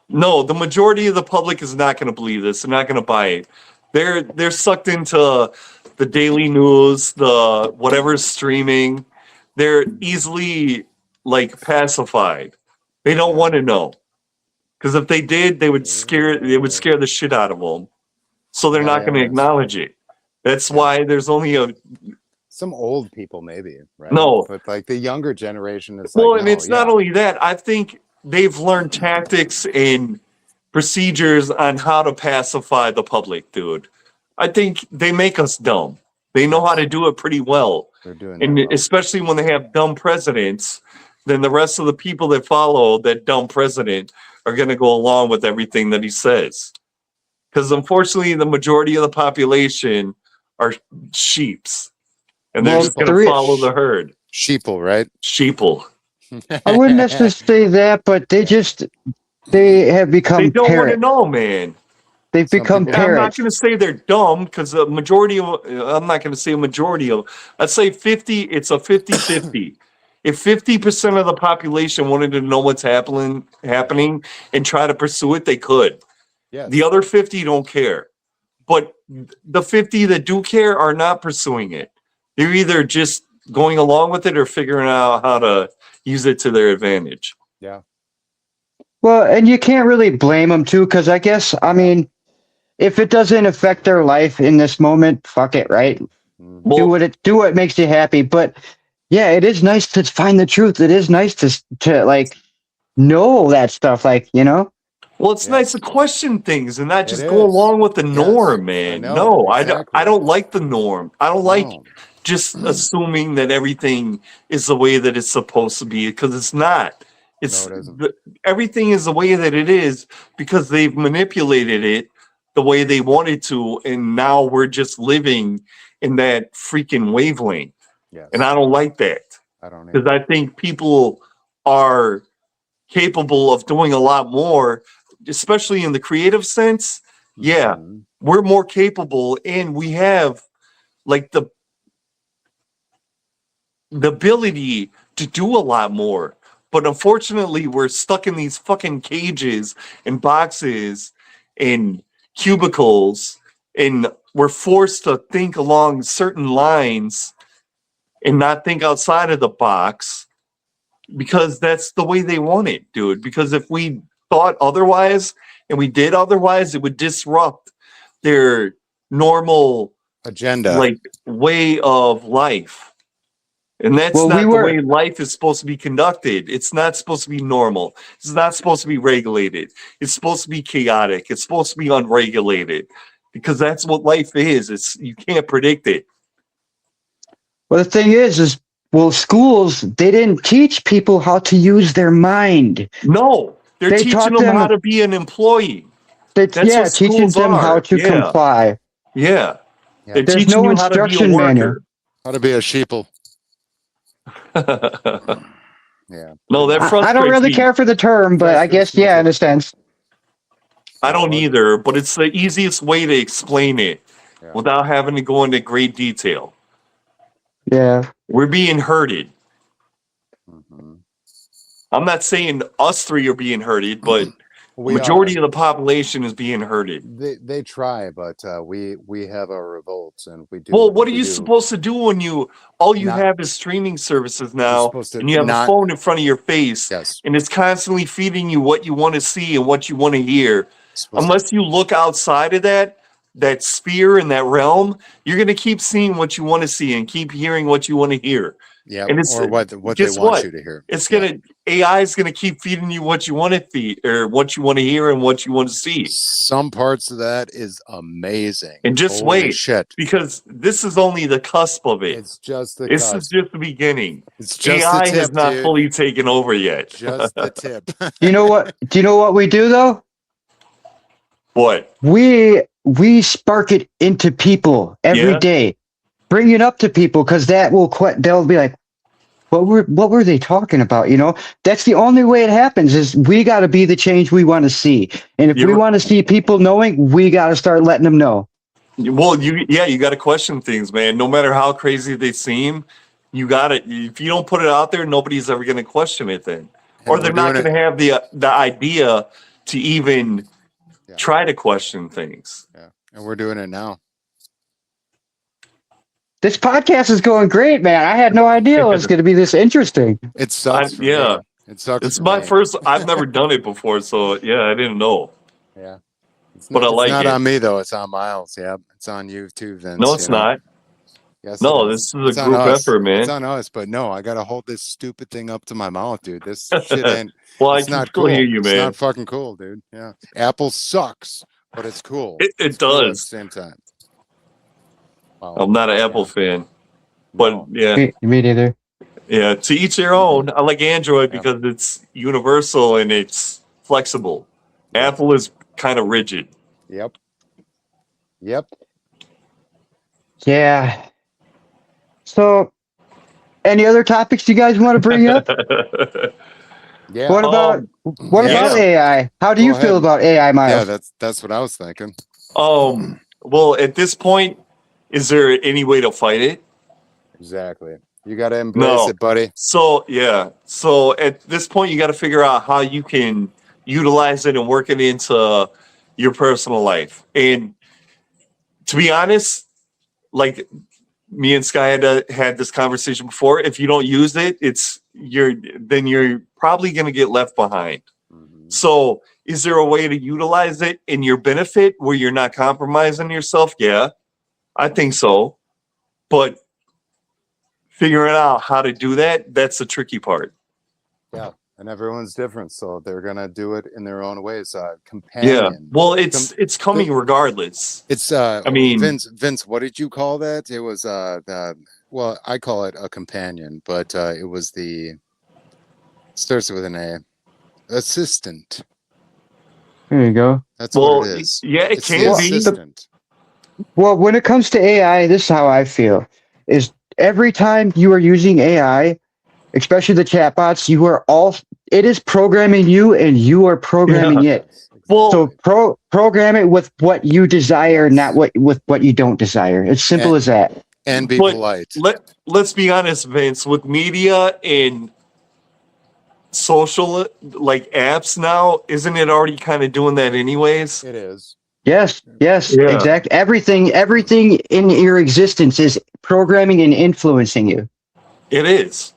no, the majority of the public is not going to believe this. They're not going to buy it. They're sucked into the daily news, the whatever's streaming. They're easily like pacified. They don't want to know because if they did, they would scare the shit out of them. So they're not going to acknowledge it. That's why there's only some old people, maybe, right? No, but like the younger generation is well, and it's not only that. I think they've learned tactics and procedures on how to pacify the public, dude. I think they make us dumb. They know how to do it pretty well. They're doing and that well. Especially when they have dumb presidents, then the rest of the people that follow that dumb president are going to go along with everything that he says. Because unfortunately, the majority of the population are sheeps. And they're just going to follow the herd. Sheeple, right? Sheeple. I wouldn't necessarily say that, but they have They become don't want to parrots. know, man. They've Some become people- And I'm not parrots. going to say they're dumb because a majority of, I'm not going to say a majority of, I'd say 50, it's a 50-50. If 50% of the population wanted to know what's happening and try to pursue it, they could. Yes. The other 50 don't care. But the 50 that do care are not pursuing it. They're either just going along with it or figuring out how to use it to their advantage. Yeah. Well, and you can't really blame them too, because I guess, I mean, if it doesn't affect their life in this moment, fuck it, right? Mhm. Well, Do what makes you happy. But yeah, it is nice to find the truth. It is nice to like know that stuff, like, you know. Well, it's nice to Yes. question things and not It just go is. along with the Yes. norm, I man. know, No, I exactly. don't like the norm. I don't like No. just assuming that everything is the way that it's supposed to be because it's not. It's No, it isn't. everything is the way that it is because they've manipulated it the way they wanted to, and now we're just living in that freaking wavelength. Yes. And I don't like that I don't because either. I think people are capable of doing a lot more, especially in the creative sense. Yeah, Mhm. we're more capable and we have like the ability to do a lot more. But unfortunately, we're stuck in these fucking cages and boxes and cubicles, and we're forced to think along certain lines and not think outside of the box because that's the way they want it, dude. Because if we thought otherwise and we did otherwise, it would disrupt their normal Agenda. like way of life. And that's Well, we not the were way life is supposed to be conducted. It's not supposed to be normal. It's not supposed to be regulated. It's supposed to be chaotic. It's supposed to be unregulated because that's what life is. It's you can't predict it. well. The thing is well, schools they didn't teach people how to use their mind. No, they're They teaching taught them how them to be an employee. that That's yeah, what teaching schools them how are. to Yeah. comply. Yeah. Yeah. They're There's teaching no you how to be a instruction manual. worker. How to be a sheeple. No, Yeah. that I don't frustrates really me. care for the term, but I Frustrates guess me yeah, in too. a sense. I don't Well, either, but it's the easiest way to explain it yeah. without having to go into great detail. Yeah. We're being herded. Mhm. I'm not saying us three are being herded, but We majority are. of the population is being herded. They try, but we have our revolts and we do Well, what are we you do. supposed to do when all you Not have is streaming services you're now supposed to and you have a not phone in front of your face yes. and it's constantly feeding you what you want to see and what you want to hear? Supposed Unless you look outside of that sphere and that realm, you're going to keep seeing what you want to see and keep hearing what you want to hear. Yep. And it's Or what they guess want what? you to hear. It's Yeah. gonna AI is gonna keep feeding you what you want to feed or what you want to hear and what you want to see. Some parts of that is amazing. And just Holy wait, shit. because this is only the cusp of it. It's just the This is cusp. just the beginning. It's just the AI tip, has not dude. fully taken over yet. Just the tip. Do you know what? Do you know what we do though? What? We spark it into people every Yeah. day. Bring it up to people because that will they'll be like, what were they talking about? You know, that's the only way it happens is we got to be the change we want to see. And if we You're, want to see people knowing, we got to start letting them know. well, you got to question things, man. No matter how crazy they seem, you got to. If you don't put it out there, nobody's ever going to question it then, or And they're we're not doing going to have the idea to even Yeah. try to question things. Yeah. And we're doing it now. This podcast is going great, man. I had no idea it was going to be this interesting. It sucks for me. It sucks It's for my me. first. I've never done it before, so yeah, I didn't know. Yeah. It's But not, I it's like not it. on me though. It's on Miles. Yeah. It's on you too, Vince. No, it's you know? not. Yes, No, it this is. is It's a on group us. effort, It's man. on us, but no, I gotta hold this stupid thing up to my mouth, dude. This shit ain't Well, I it's can not still cool. hear you, It's man. not fucking cool, dude. Yeah. Apple sucks, but it's cool. It It's cool at the does. same time. Wow. I'm not an Apple fan, but No. yeah, Me neither. yeah. To each their own. I like Android Yeah. because it's universal and it's flexible. Yeah. Apple is kind of rigid. Yep. Yep. Yeah. So Any other topics you guys want to bring up? Yeah. What about what yeah. about AI? How do Go you feel ahead. about AI, Yeah, Miles? that's what I was thinking. Well, at this point, is there any way to fight it? Exactly. You got to embrace No. it, buddy. So yeah. So at this point, you got to figure out how you can utilize it and work it into your personal life. And to be honest, like me and Skye had this conversation before. If you don't use it, you're probably going to get left behind. Mhm. So is there a way to utilize it in your benefit where you're not compromising yourself? Yeah, I think so. But figuring out how to do that, that's the tricky part. Yeah, and everyone's different, so they're gonna do it in their own ways. Yeah. Companion. Well, it's coming regardless. It's I mean, Vince, what did you call that? It was well, I call it a companion, but it was the starts with an A. Assistant. There you go. That's well, what it is. yeah, it It's the can be. assistant. Well, when it comes to AI, this is how I feel: is every time you are using AI, especially the chatbots, it is programming you, and you are programming Yeah. it. Yes, Well, exactly. So program it with what you desire, Yes. not with what you don't desire. It's simple And- as that. and be but polite. let's be honest, Vince, with media and social like apps now, isn't it already kind of doing that anyways? It is. Yes, yes, Yeah. exactly. Everything in your existence is programming and influencing you. It is.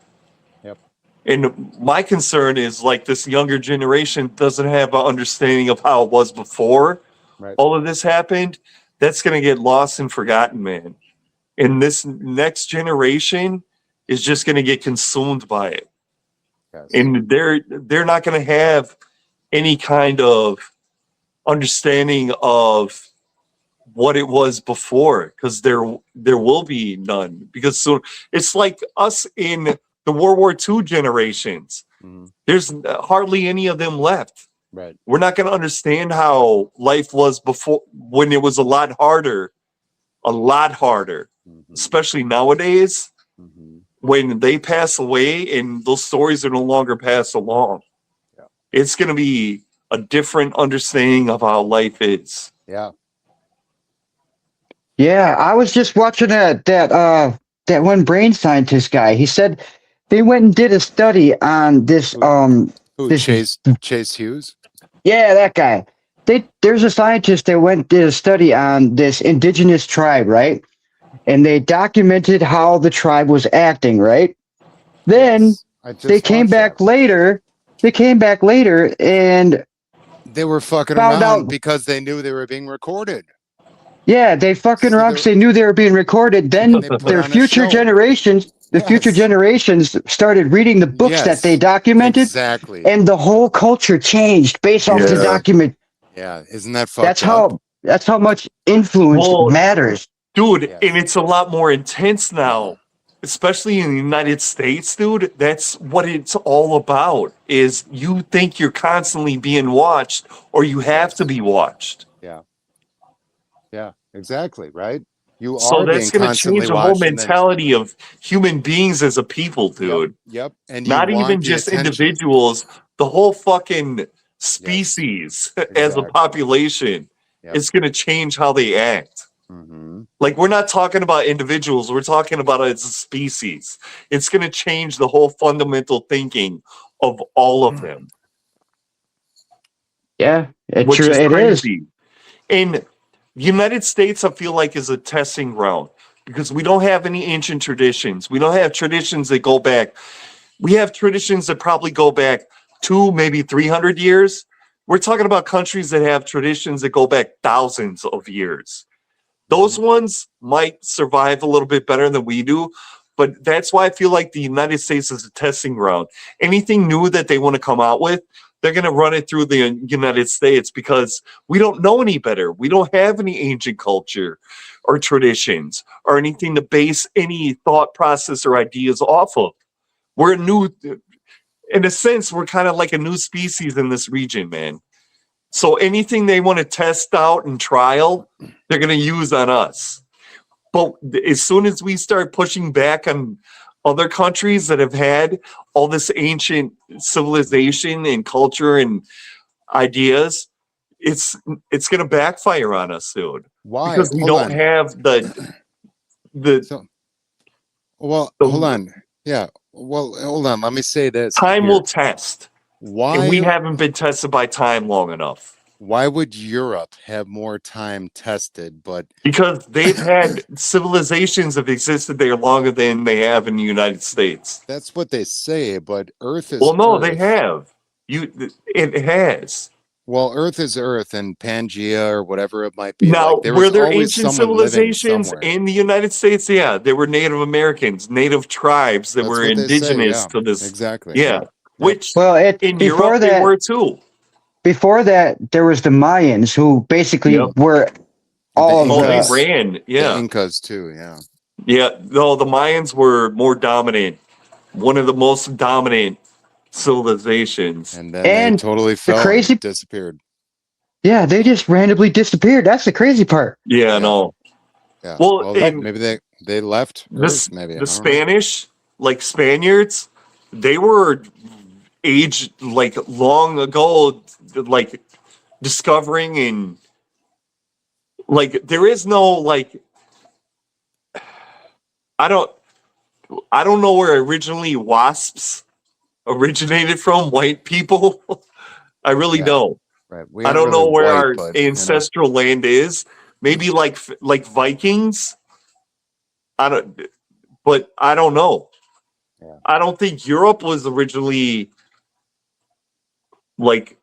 Yep. And my concern is like this younger generation doesn't have an understanding of how it was before Right. all of this happened. That's going to get lost and forgotten, man. And this next generation is just going to get consumed by it. Yes. And they're not going to have any kind of understanding of what it was before, because there will be none, because so it's like us in the World War II generations. Mhm. There's hardly any of them left. Right. We're not going to understand how life was before, when it was a lot harder, Mhm. especially nowadays Mhm. when they pass away and those stories are no longer passed along. Yeah. It's going to be a different understanding of how life is. Yeah. Yeah, I was just watching that one brain scientist guy. He said they went and did a study on this Who? this Chase Hughes? yeah, that guy. There's a scientist that went and did a study on this indigenous tribe, right? And they documented how the tribe was acting, right? Then Yes, I just they came watched back that. later. They came back later and They were fucking found around out. because they knew they were being recorded. Yeah, they fucking So around because they knew they were being recorded. Then they put their on a show. future Yes. generations started reading the books that they Yes. documented, Exactly. and the whole culture changed based off the Yeah. document. Yeah. Isn't that fucked up? That's how much influence Well, matters. dude, Yes. and it's a lot more intense now, especially in the United States, dude. That's what it's all about, is you think you're constantly being watched, or you have to be watched. Yeah. Yeah. Exactly. Right. You So are being that's going to constantly change the whole watched, and then mentality of human beings as a people, yep. dude. Yep. And you Not want even the just attention. individuals, the whole fucking species as a Exactly. population. Yep. It's going to change how they act. Mm-hmm. Like, we're not talking about individuals, we're talking about it as a species. It's going to change the whole fundamental thinking of all of them, Yeah, which is it is. crazy. And the United States, I feel like, is a testing ground because we don't have any ancient traditions. We don't have traditions that go back. We have traditions that probably go back 2, maybe 300 years. We're talking about countries that have traditions that go back thousands of years. Those ones might survive a little bit better than we do, but that's why I feel like the United States is a testing ground. Anything new that they want to come out with, they're going to run it through the United States because we don't know any better. We don't have any ancient culture or traditions or anything to base any thought process or ideas off of. We're a new, in a sense, we're kind of like a new species in this region, man. So anything they want to test out and trial, they're going to use on us. But as soon as we start pushing back on other countries that have had all this ancient civilization and culture and ideas, it's going to backfire on us soon. Why? Because we Hold don't on. have the So, well, the hold on. Yeah. Well, hold on. Let me say this. time here. will test. And we Why? haven't been tested by time long enough. Why would Europe have more time tested? But Because they've had civilizations have existed there longer than they have in the United States. that's what they say. But Earth is Well, no, Earth. they have. It has. Well, Earth is Earth, and Pangea or whatever it might be. Now, Like there were was there always ancient someone living civilizations somewhere. in the United States? Yeah, there were Native Americans, Native tribes that That's were what they say, indigenous yeah. to this. Exactly. Yeah, which Well, in before Europe they that, were too. before that, there was the Mayans who basically Yep. were all of Oh, they Incas. ran. The Yeah, Incas too. Yeah. yeah. No, the Mayans were more dominant. One of the most dominant civilizations. And then they And totally the fell crazy, and disappeared. yeah, they just randomly disappeared. That's the crazy part. Yeah, Yeah. no. Yeah. Well, Well, and maybe they left Earth. Maybe I the don't know. Spanish, like Spaniards, they were aged like long ago, like discovering and like there is no like I don't know where originally wasps originated from, white people. I really Yeah. don't. Right. We I aren't don't know really where white, our but, ancestral land is. Maybe like Vikings. But I don't know. Yeah. I don't think Europe was originally like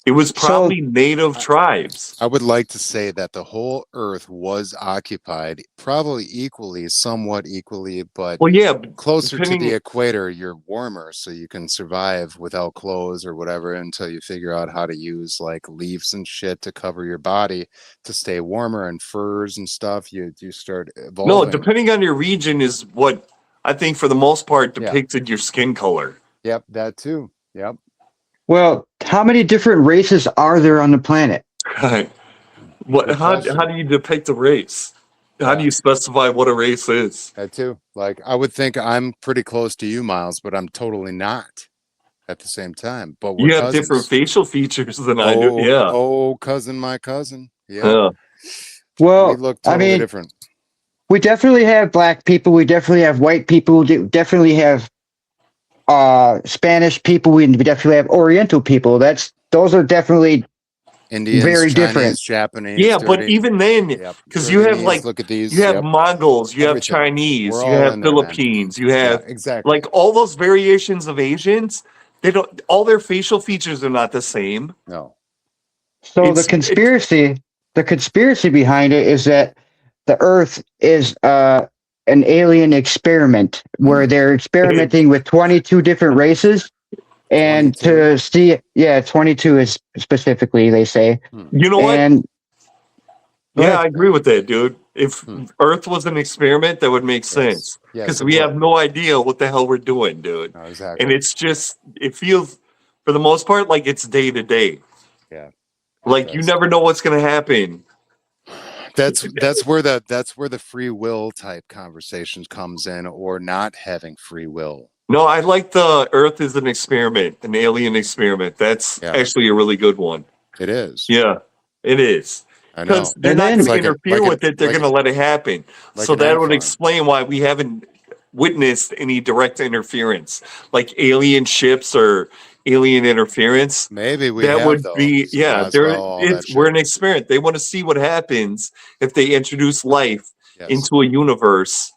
it was probably native tribes. I would like to say that the whole Earth was occupied, probably equally, somewhat equally, but Well, yeah, closer to the depending. equator, you're warmer, so you can survive without clothes or whatever until you figure out how to use like leaves and shit to cover your body to stay warmer, and furs and stuff. You start evolving. No, depending on your region is what I think for the most part Yeah. depicted your skin color. Yep, that too. Yep. Well, how many different races are there on the planet? Right. What? Good How question. do you depict a race? How do Yeah. you specify what a race is? That too. Like I would think I'm pretty close to you, Miles, but I'm totally not at the same time. But we're You have cousins. different facial features than I do. Yeah. Oh, cousin, my cousin. Yeah. Yeah. We Well, look I totally mean, different. we definitely have black people. We definitely have white people. We definitely have Spanish people. We definitely have Oriental people. Those are definitely Indians, very Chinese, different. Japanese. Yeah, but even then, Yep. because you have Sudanese, like look at these. you have Yep. Mongols, you have Everything. Chinese, We're you all have in there, man. Philippines, you Yeah, have exactly. like all those variations of Asians. They don't. All their facial features are not the same. No. So It's- the conspiracy behind it is that the Earth is an alien experiment where they're experimenting with 22 different races, and 22? to see, 22 is specifically they say, You know what? and Yeah, I agree with that, dude. If Hmm. Earth was an experiment, that would make sense. Yes, Because it we would. have no idea what the hell we're doing, dude. No, exactly. And it's just, it feels, for the most part, like it's day to day. Yeah. Like you does. never know what's going to happen. That's where the free will type conversations comes in, or not having free will. No, I like the Earth is an experiment, an alien experiment. That's Yeah. actually a really good one. It is. Yeah, it is. I know. Because they're And not then- going to Like a- interfere like a- with it. They're like going to let it happen. like So an that ant would farm. explain why we haven't witnessed any direct interference, like alien ships or alien interference. Maybe we That have would those. be, yeah. Roswell, all that We're shit. an experiment. They want to see what happens if they introduce life Yes. into a universe,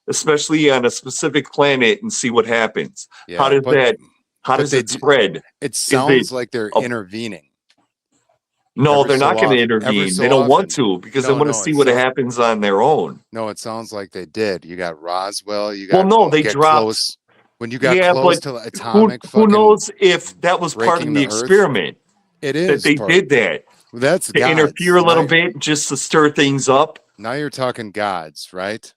especially on a specific planet, and see what happens. Yeah, How does but they it do- spread? It sounds like they're a- intervening. No, Every they're not so going to often- every intervene. so They don't want often. to because they No, want to no, see it what sounds- happens on their own. No, it sounds like they did. You got Roswell. You Well, got no, they get dropped. close. When you got Yeah, close but to Who, atomic who fucking, knows if that was part of breaking the the Earth? experiment it that is they part- did that That's to gods. interfere a little Now- bit just to stir things up? Now you're talking gods, right?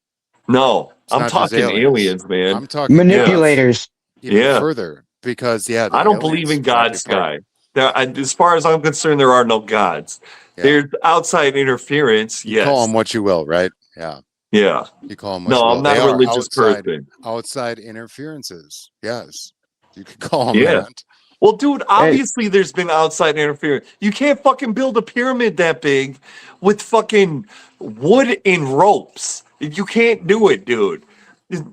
No, It's I'm not just talking aliens, man. I'm talking manipulators. even Yeah. further because the I don't believe aliens in might be gods, part- Guy. As far as I'm concerned, there are no gods. Yeah. There's outside interference. You Yes. call them what you will, right? Yeah. Yeah. You call them No, wishful. I'm not They a are religious person. outside interferences. Yes, you could call them Yeah. that. Well, dude, obviously there's been outside interference. You can't fucking build a pyramid that big with fucking wood and ropes. You can't do it, dude.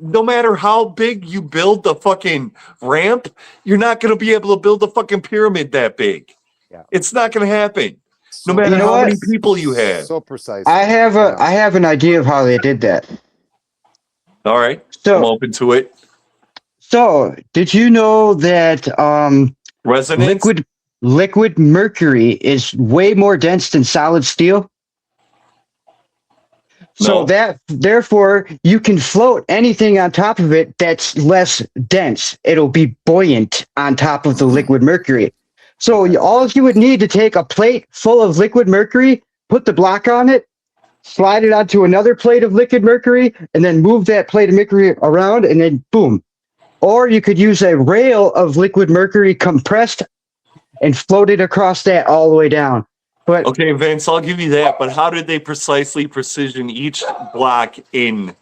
No matter how big you build the fucking ramp, you're not going to be able to build a fucking pyramid that big. Yeah. It's not going to happen. No So matter You know how what? many people you have. So precise. I have an idea of how they did that. All right. I'm So open to it. did you know that Resonance? liquid mercury is way more dense than solid steel? So No. that therefore you can float anything on top of it that's less dense. It'll be buoyant on top of the liquid mercury. So Okay. all you would need to take a plate full of liquid mercury, put the block on it, slide it onto another plate of liquid mercury, and then move that plate of mercury around, and then boom. Or you could use a rail of liquid mercury compressed and float it across that all the way down. But Okay, Vince, I'll give you that. But how did they precisely precision each block in?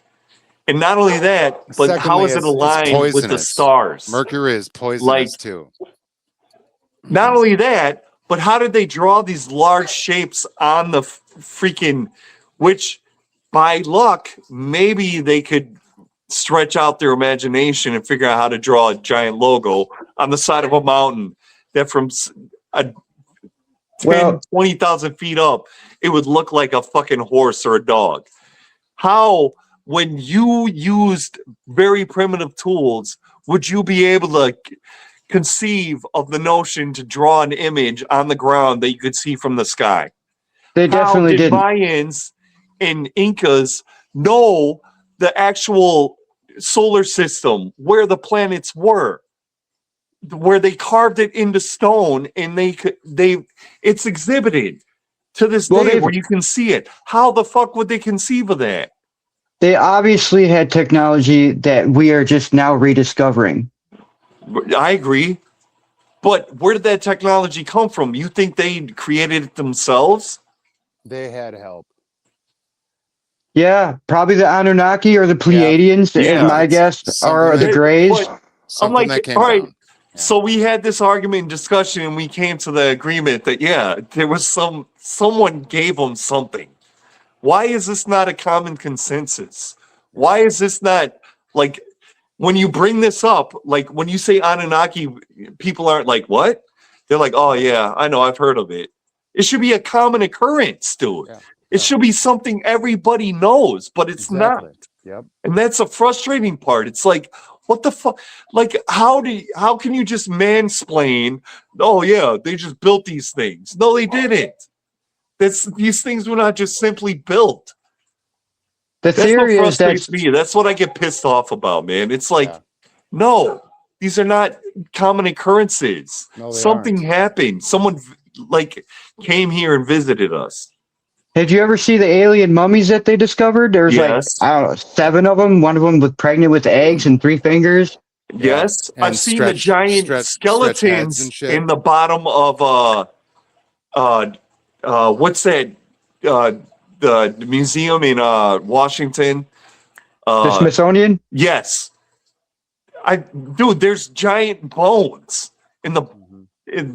And not only that, but how Secondly, is it it's aligned with the poisonous. stars? Mercury is Like, poisonous too. not only that, but how did they draw these large shapes on the freaking, which by luck, maybe they could stretch out their imagination and figure out how to draw a giant logo on the side of a mountain that from a 10, well, 20,000 feet up, it would look like a fucking horse or a dog. How, when you used very primitive tools, would you be able to conceive of the notion to draw an image on the ground that you could see from the sky? they How definitely did didn't. Mayans and Incas know the actual solar system, where the planets were, where they carved it into stone, and it's exhibited to this Well, day where you can see it? How the fuck would they conceive of that? they obviously had technology that we are just now rediscovering. I agree. But where did that technology come from? You think they created it themselves? They had help. Yeah, probably the Anunnaki or the Pleiadians, Yeah. my guess, or the Something Greys. But I'm Something like, that came all right. down. Yeah. So we had this argument and discussion, and we came to the agreement that there was someone gave them something. Why is this not a common consensus? Why is this not like, when you bring this up, like when you say Anunnaki, people aren't like, what? They're like, oh yeah, I know, I've heard of it. It should be a common occurrence, dude. Yeah. It should be something everybody knows, but it's Exactly. not. Yep. And that's a frustrating part. It's like, what the fuck? Like, how can you just mansplain? Oh yeah, they just built these things. No, they didn't. These things were not just simply built. The That's what theory is that frustrates me. That's what I get pissed off about, man. It's like, Yeah. no, these are not common occurrences. No, they Something aren't. happened. Someone like came here and visited us. Did you ever see the alien mummies that they discovered? There's Yes. like, I don't know, 7 of them. One of them was pregnant with eggs and 3 fingers. Yeah. Yes, And I've seen the stretch giant heads skeletons and shit. in the bottom of what's that? The museum in Washington. The Smithsonian? Yes, dude. There's giant bones in the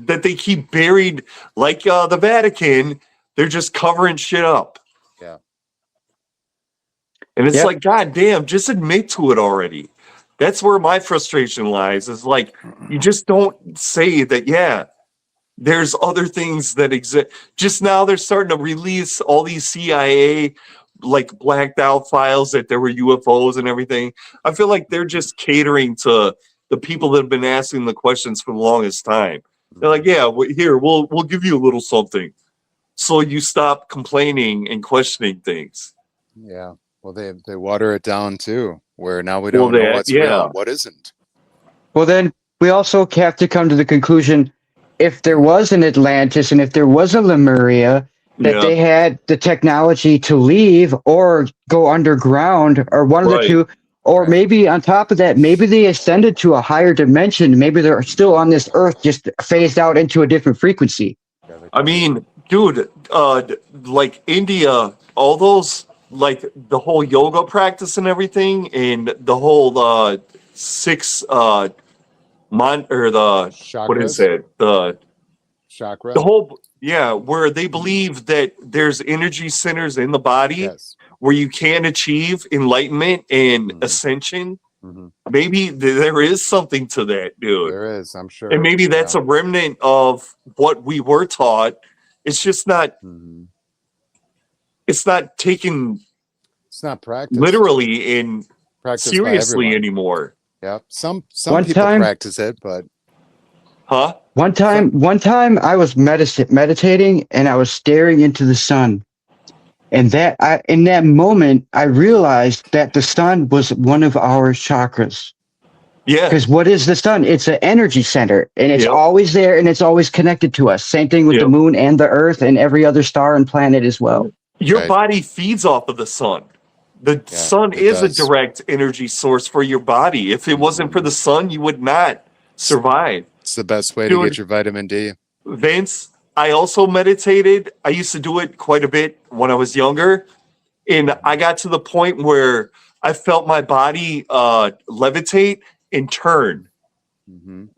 that they keep buried, like the Vatican. They're just covering shit up. Yeah. And it's Yep. like, God damn, just admit to it already. That's where my frustration lies. Is like, you just don't say that, there's other things that exist. Just now they're starting to release all these CIA like blacked out files that there were UFOs and everything. I feel like they're just catering to the people that have been asking the questions for the longest time. They're like, yeah, here, we'll give you a little something. So you stop complaining and questioning things. Yeah. Well, they water it down too, where now we don't know what's real and what isn't. Well, then we also have to come to the conclusion, if there was an Atlantis and if there was a Lemuria, that they had the technology to leave or go underground or one of the two. Or maybe on top of that, maybe they ascended to a higher dimension. Maybe they're still on this earth, just phased out into a different frequency. I mean, dude, like India, all those like the whole yoga practice and everything, and the whole six or the what is Chakras, it? The chakra. whole where they believe that there's energy centers in the body Yes. where you can achieve enlightenment and Mhm. ascension. Mhm. Maybe there is something to that, dude. There is, I'm sure. And maybe that's a remnant of what we were taught. It's just not. Mhm. It's not taken It's not practiced. literally and Practiced by seriously everyone. anymore. Yeah. Some One people time- practice it, but Huh? One time I was meditating and I was staring into the sun. And in that moment, I realized that the sun was one of our chakras. Yeah. Because what is the sun? It's an energy center, and it's Yep. always there, and it's always connected to us. Same thing with the Yep. moon and the earth and every other star and planet as well. Your Right. body feeds off of the sun. The sun it is a does. direct energy source for your body. If it wasn't for the sun, you would not survive. it's the best way Dude. to get your vitamin D. Vince, I also meditated. I used to do it quite a bit when I was younger. And I got to the point where I felt my body levitate and turn. Mhm.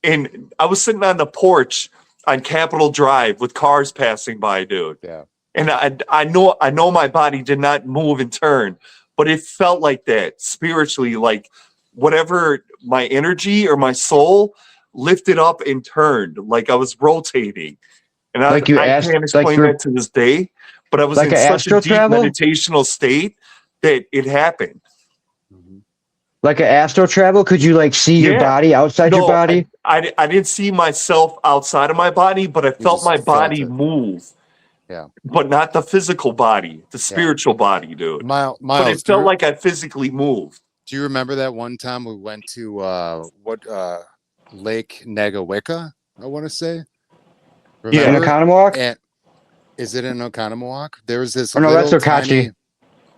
And I was sitting on the porch on Capitol Drive with cars passing by, dude. Yeah. And I know my body did not move and turn, but it felt like that spiritually, like whatever my energy or my soul lifted up and turned, like I was rotating. And I Like you asked- can't like explain you're- that to this day, but I was Like in a such a astral deep travel? meditational state that it happened. Mhm. Like an astral travel, could you like see your Yeah. body outside your body? I didn't see myself outside of my body, but I felt just my felt body it. move. Yeah. But not the physical body, the spiritual body, dude. Miles, But it felt like I physically moved. do you remember that one time we went to Lake Negawika, I want to say? Yeah. In Remember? Oconomowoc? And is it in Oconomowoc? There was this Oh, no, that's little Okachi. tiny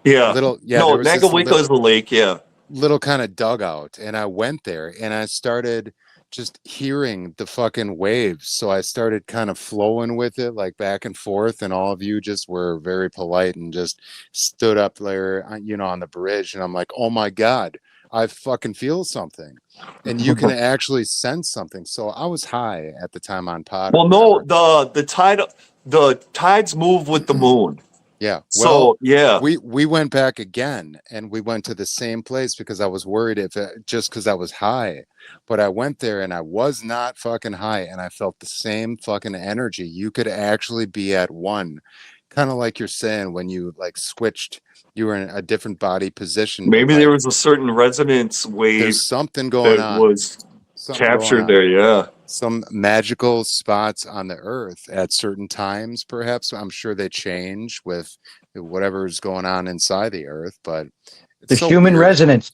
Yeah. there No, was this Nagawika is the lake, yeah. little kind of dugout, and I went there and I started just hearing the fucking waves. So I started kind of flowing with it, like back and forth, and all of you just were very polite and just stood up there, on the bridge, and I'm like, oh my God, I fucking feel something. And you can actually sense something. So I was high at the time on pod. Well, no, the tides move with the moon. Yeah. So Well, yeah. we went back again, and we went to the same place because I was worried just because I was high. But I went there and I was not fucking high, and I felt the same fucking energy. You could actually be at one, kind of like you're saying when you like switched, you were in a different body position. but, Maybe like, there was a certain resonance wave there's something going that on. was Something going captured on. there, yeah. Some magical spots on the earth at certain times, perhaps. I'm sure they change with whatever's going on inside the earth, but it's The so human weird. resonance.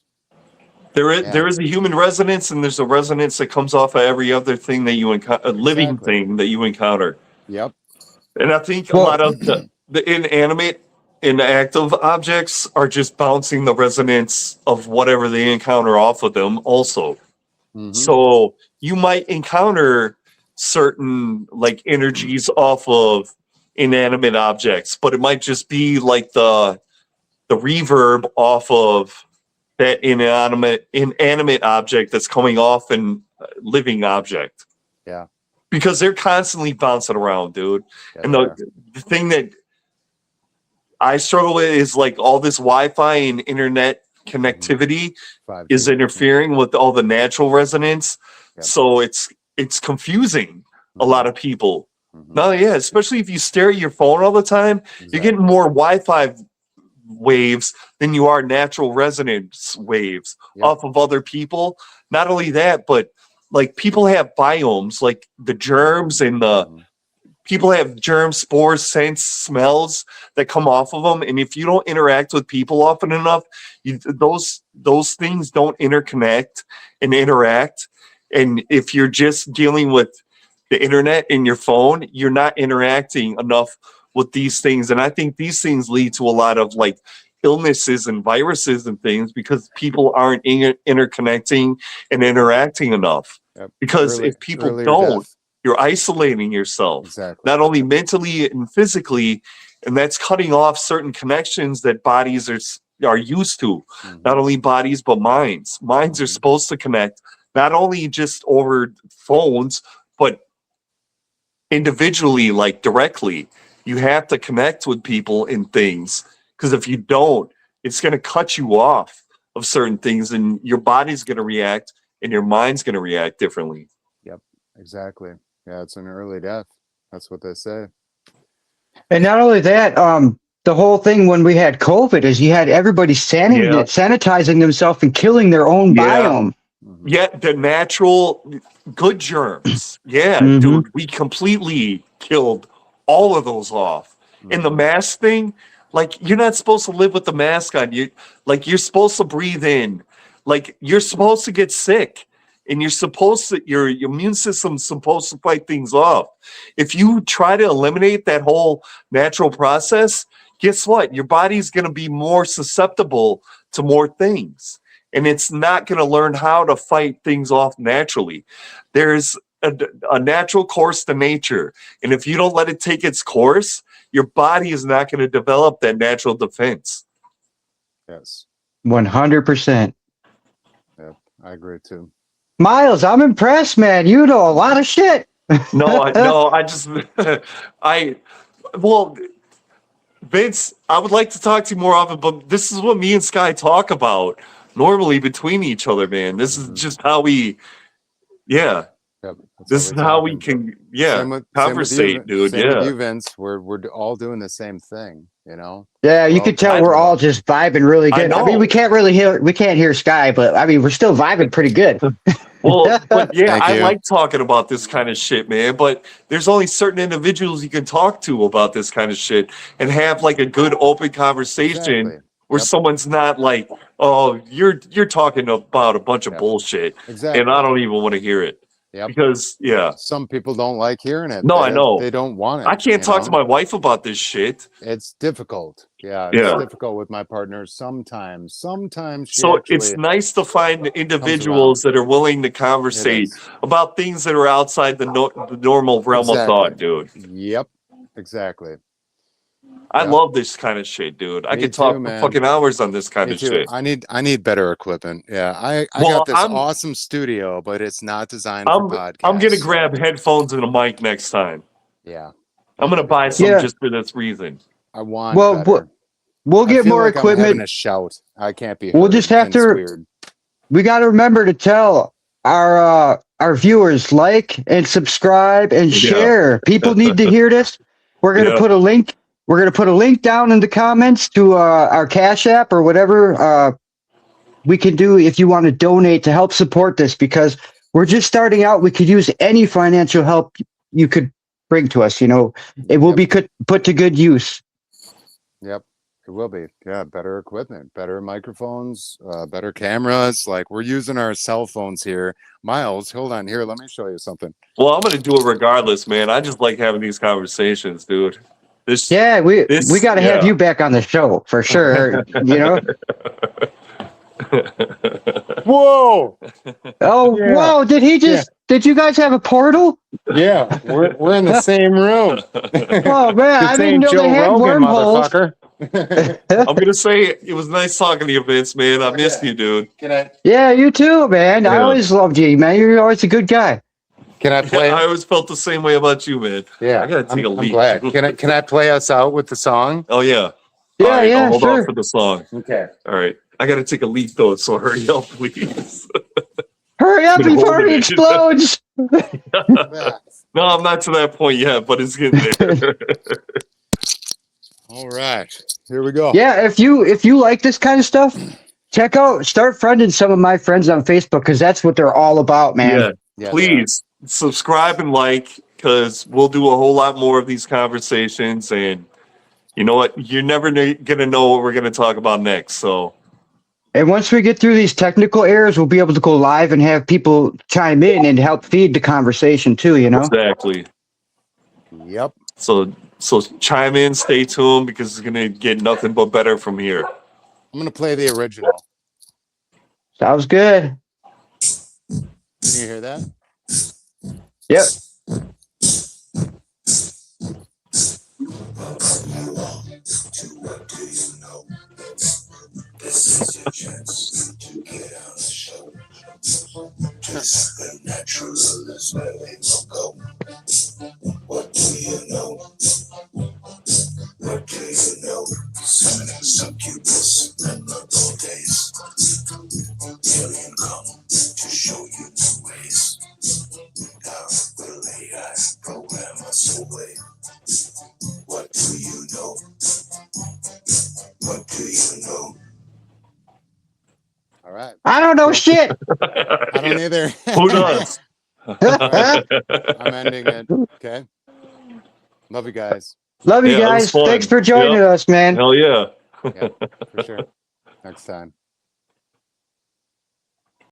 There is a human resonance, and there's a resonance that comes off of every other thing that you encounter, a living Exactly. thing that you encounter. Yep. And I think a Well- lot of the inanimate, inactive objects are just bouncing the resonance of whatever they encounter off of them also. Mhm. So you might encounter certain like energies off of inanimate objects, but it might just be like the reverb off of that inanimate object that's coming off an living object. Yeah. Because they're constantly bouncing around, dude. Yeah, And they are. the thing that I struggle with is like all this Wi-Fi and internet connectivity 5G. is interfering with all the natural resonance. Yep. So it's confusing a lot of people. Mhm. No, yeah, especially if you stare at your phone all the time, you're Exactly. getting more Wi-Fi waves than you are natural resonance waves Yep. off of other people. Not only that, but like people have biomes, like the germs and the Mhm. people have germs, spores, scents, smells that come off of them. And if you don't interact with people often enough, those things don't interconnect and interact. And if you're just dealing with the internet and your phone, you're not interacting enough with these things. And I think these things lead to a lot of like illnesses and viruses and things because people aren't interconnecting and interacting enough. Yep. Because if people Earlier don't, death. you're isolating yourself, Exactly. not only mentally and physically, and that's cutting off certain connections that bodies are used to. Mhm. Not only bodies but minds. Minds are Mhm. supposed to connect not only just over phones but individually, like directly. You have to connect with people and things, because if you don't, it's going to cut you off of certain things, and your body's going to react and your mind's going to react differently. Yep, exactly. Yeah, it's an early death. That's what they say. And not only that, the whole thing when we had COVID is you had everybody sanitizing themselves and killing their own Yeah. biome. Mhm. Yeah, the natural good germs. Yeah, Mhm. dude, we completely killed all of those off. And the Mhm. mask thing, like you're not supposed to live with the mask on. You like you're supposed to breathe in. Like you're supposed to get sick. And you're supposed to your immune system's supposed to fight things off. If you try to eliminate that whole natural process, guess what? Your body's gonna be more susceptible to more things, and it's not going to learn how to fight things off naturally. There's a natural course to nature, and if you don't let it take its course, your body is not going to develop that natural defense. Yes. 100%. Yep. I agree too. Miles, I'm impressed, man. You know a lot of shit. No, I just, I, well, Vince, I would like to talk to you more often, but this is what me and Skye talk about normally between each other, man. This is Mhm. just how we, yeah. Yep. That's This is what we're how we talking. can, yeah, Same with you, conversate, dude. same with Yeah, you, Vince. We're all doing the same thing, you know. Yeah, We're you all could tell I- we're we're all just vibing really I good. I mean, know. we can't hear Sky, but I mean, we're still vibing pretty good. Well, but yeah, Thank I you. like talking about this kind of shit, man. But there's only certain individuals you can talk to about this kind of shit and have like a good open conversation Exactly. where Yep. someone's not like, "Oh, you're talking about a bunch of Yep. bullshit," and Exactly. I don't even want to hear it. Yep. Because yeah, Some people don't like hearing it. no, I know. They don't want it. I can't you talk to know? my wife about this shit. It's difficult. Yeah, it's Yeah. difficult with my partner sometimes. Sometimes she So it's actually nice to find comes individuals around. that are willing to It conversate is. about things that are outside the normal realm of Exactly. thought, dude. Yep. Exactly. I Yep. love this kind of shit, dude. I Me could too, talk for man. fucking hours on this kind Me of too. shit. I need better equipment. Yeah. I Well, got this awesome studio, but it's not designed for podcasts. I'm gonna so, grab headphones and a mic next time. yeah. I'm Yeah, gonna that'd be buy cool. some Yeah. just for this reason. I want Well, better. we'll I get feel more like I'm having equipment. a shout. I can't be We'll heard, just have and it's to. weird. We got to remember to tell our viewers like and subscribe and Yeah. share. People need to hear this. We're gonna Yeah. put a link. We're gonna put a link down in the comments to our Cash App or whatever we can do if you want to donate to help support this, because we're just starting out. We could use any financial help you could bring to us. You know, it will Yep. be put to good use. Yep. It will be. Yeah, better equipment, better microphones, better cameras. Like we're using our cell phones here. Miles, hold on here. Let me show you something. Well, I'm gonna do it regardless, man. I just like having these conversations, dude. Yeah, we This, got to have yeah. you back on the show for sure. You know. Whoa! Oh, Yeah. wow. Did he just, did you guys have a portal? Yeah, we're in the same room. Oh, man. I didn't know they had wormholes. I'm gonna say it was nice talking to you, Vince, man. I missed you, dude. Can I Yeah, you too, man. I Yeah. always loved you, man. You're always a good guy. play? I always felt the same way about you, man. Yeah, I gotta take a I'm leak. glad. Can I play us out with the song? Oh yeah. Yeah, All right, yeah, I'll hold on sure. for the song. Okay. All right. I gotta take a leak though, so hurry up, please. Hurry up Been before holding he it. explodes. No, I'm not to that point yet, but it's getting there. All right, here we go. Yeah, if you like this kind of stuff, start friending some of my friends on Facebook, because that's what they're all about, man. Yeah. Yeah, Please subscribe and like, because we'll do a whole lot more of these conversations. And you know what? You're never gonna know what we're gonna talk about next. So And once we get through these technical errors, we'll be able to go live and have people chime in and help feed the conversation too, you know? exactly. Yep. So chime in, stay tuned, because it's gonna get nothing but better from here. I'm gonna play the original. Sounds good. Can you hear that? Yep. chance to get on the show. Just the natural is where we will go. What do you know? What do you know? Succubus and the days. Alien come to show you new ways. Now will AI program us away? What do you know? What do you know? All right. I don't know shit. I don't either. Who does? I'm ending it. Okay. Love you guys. Love you Yeah, it was guys. Thanks fun. for joining Yep. us, man. Hell yeah. Yeah, for sure. Next time.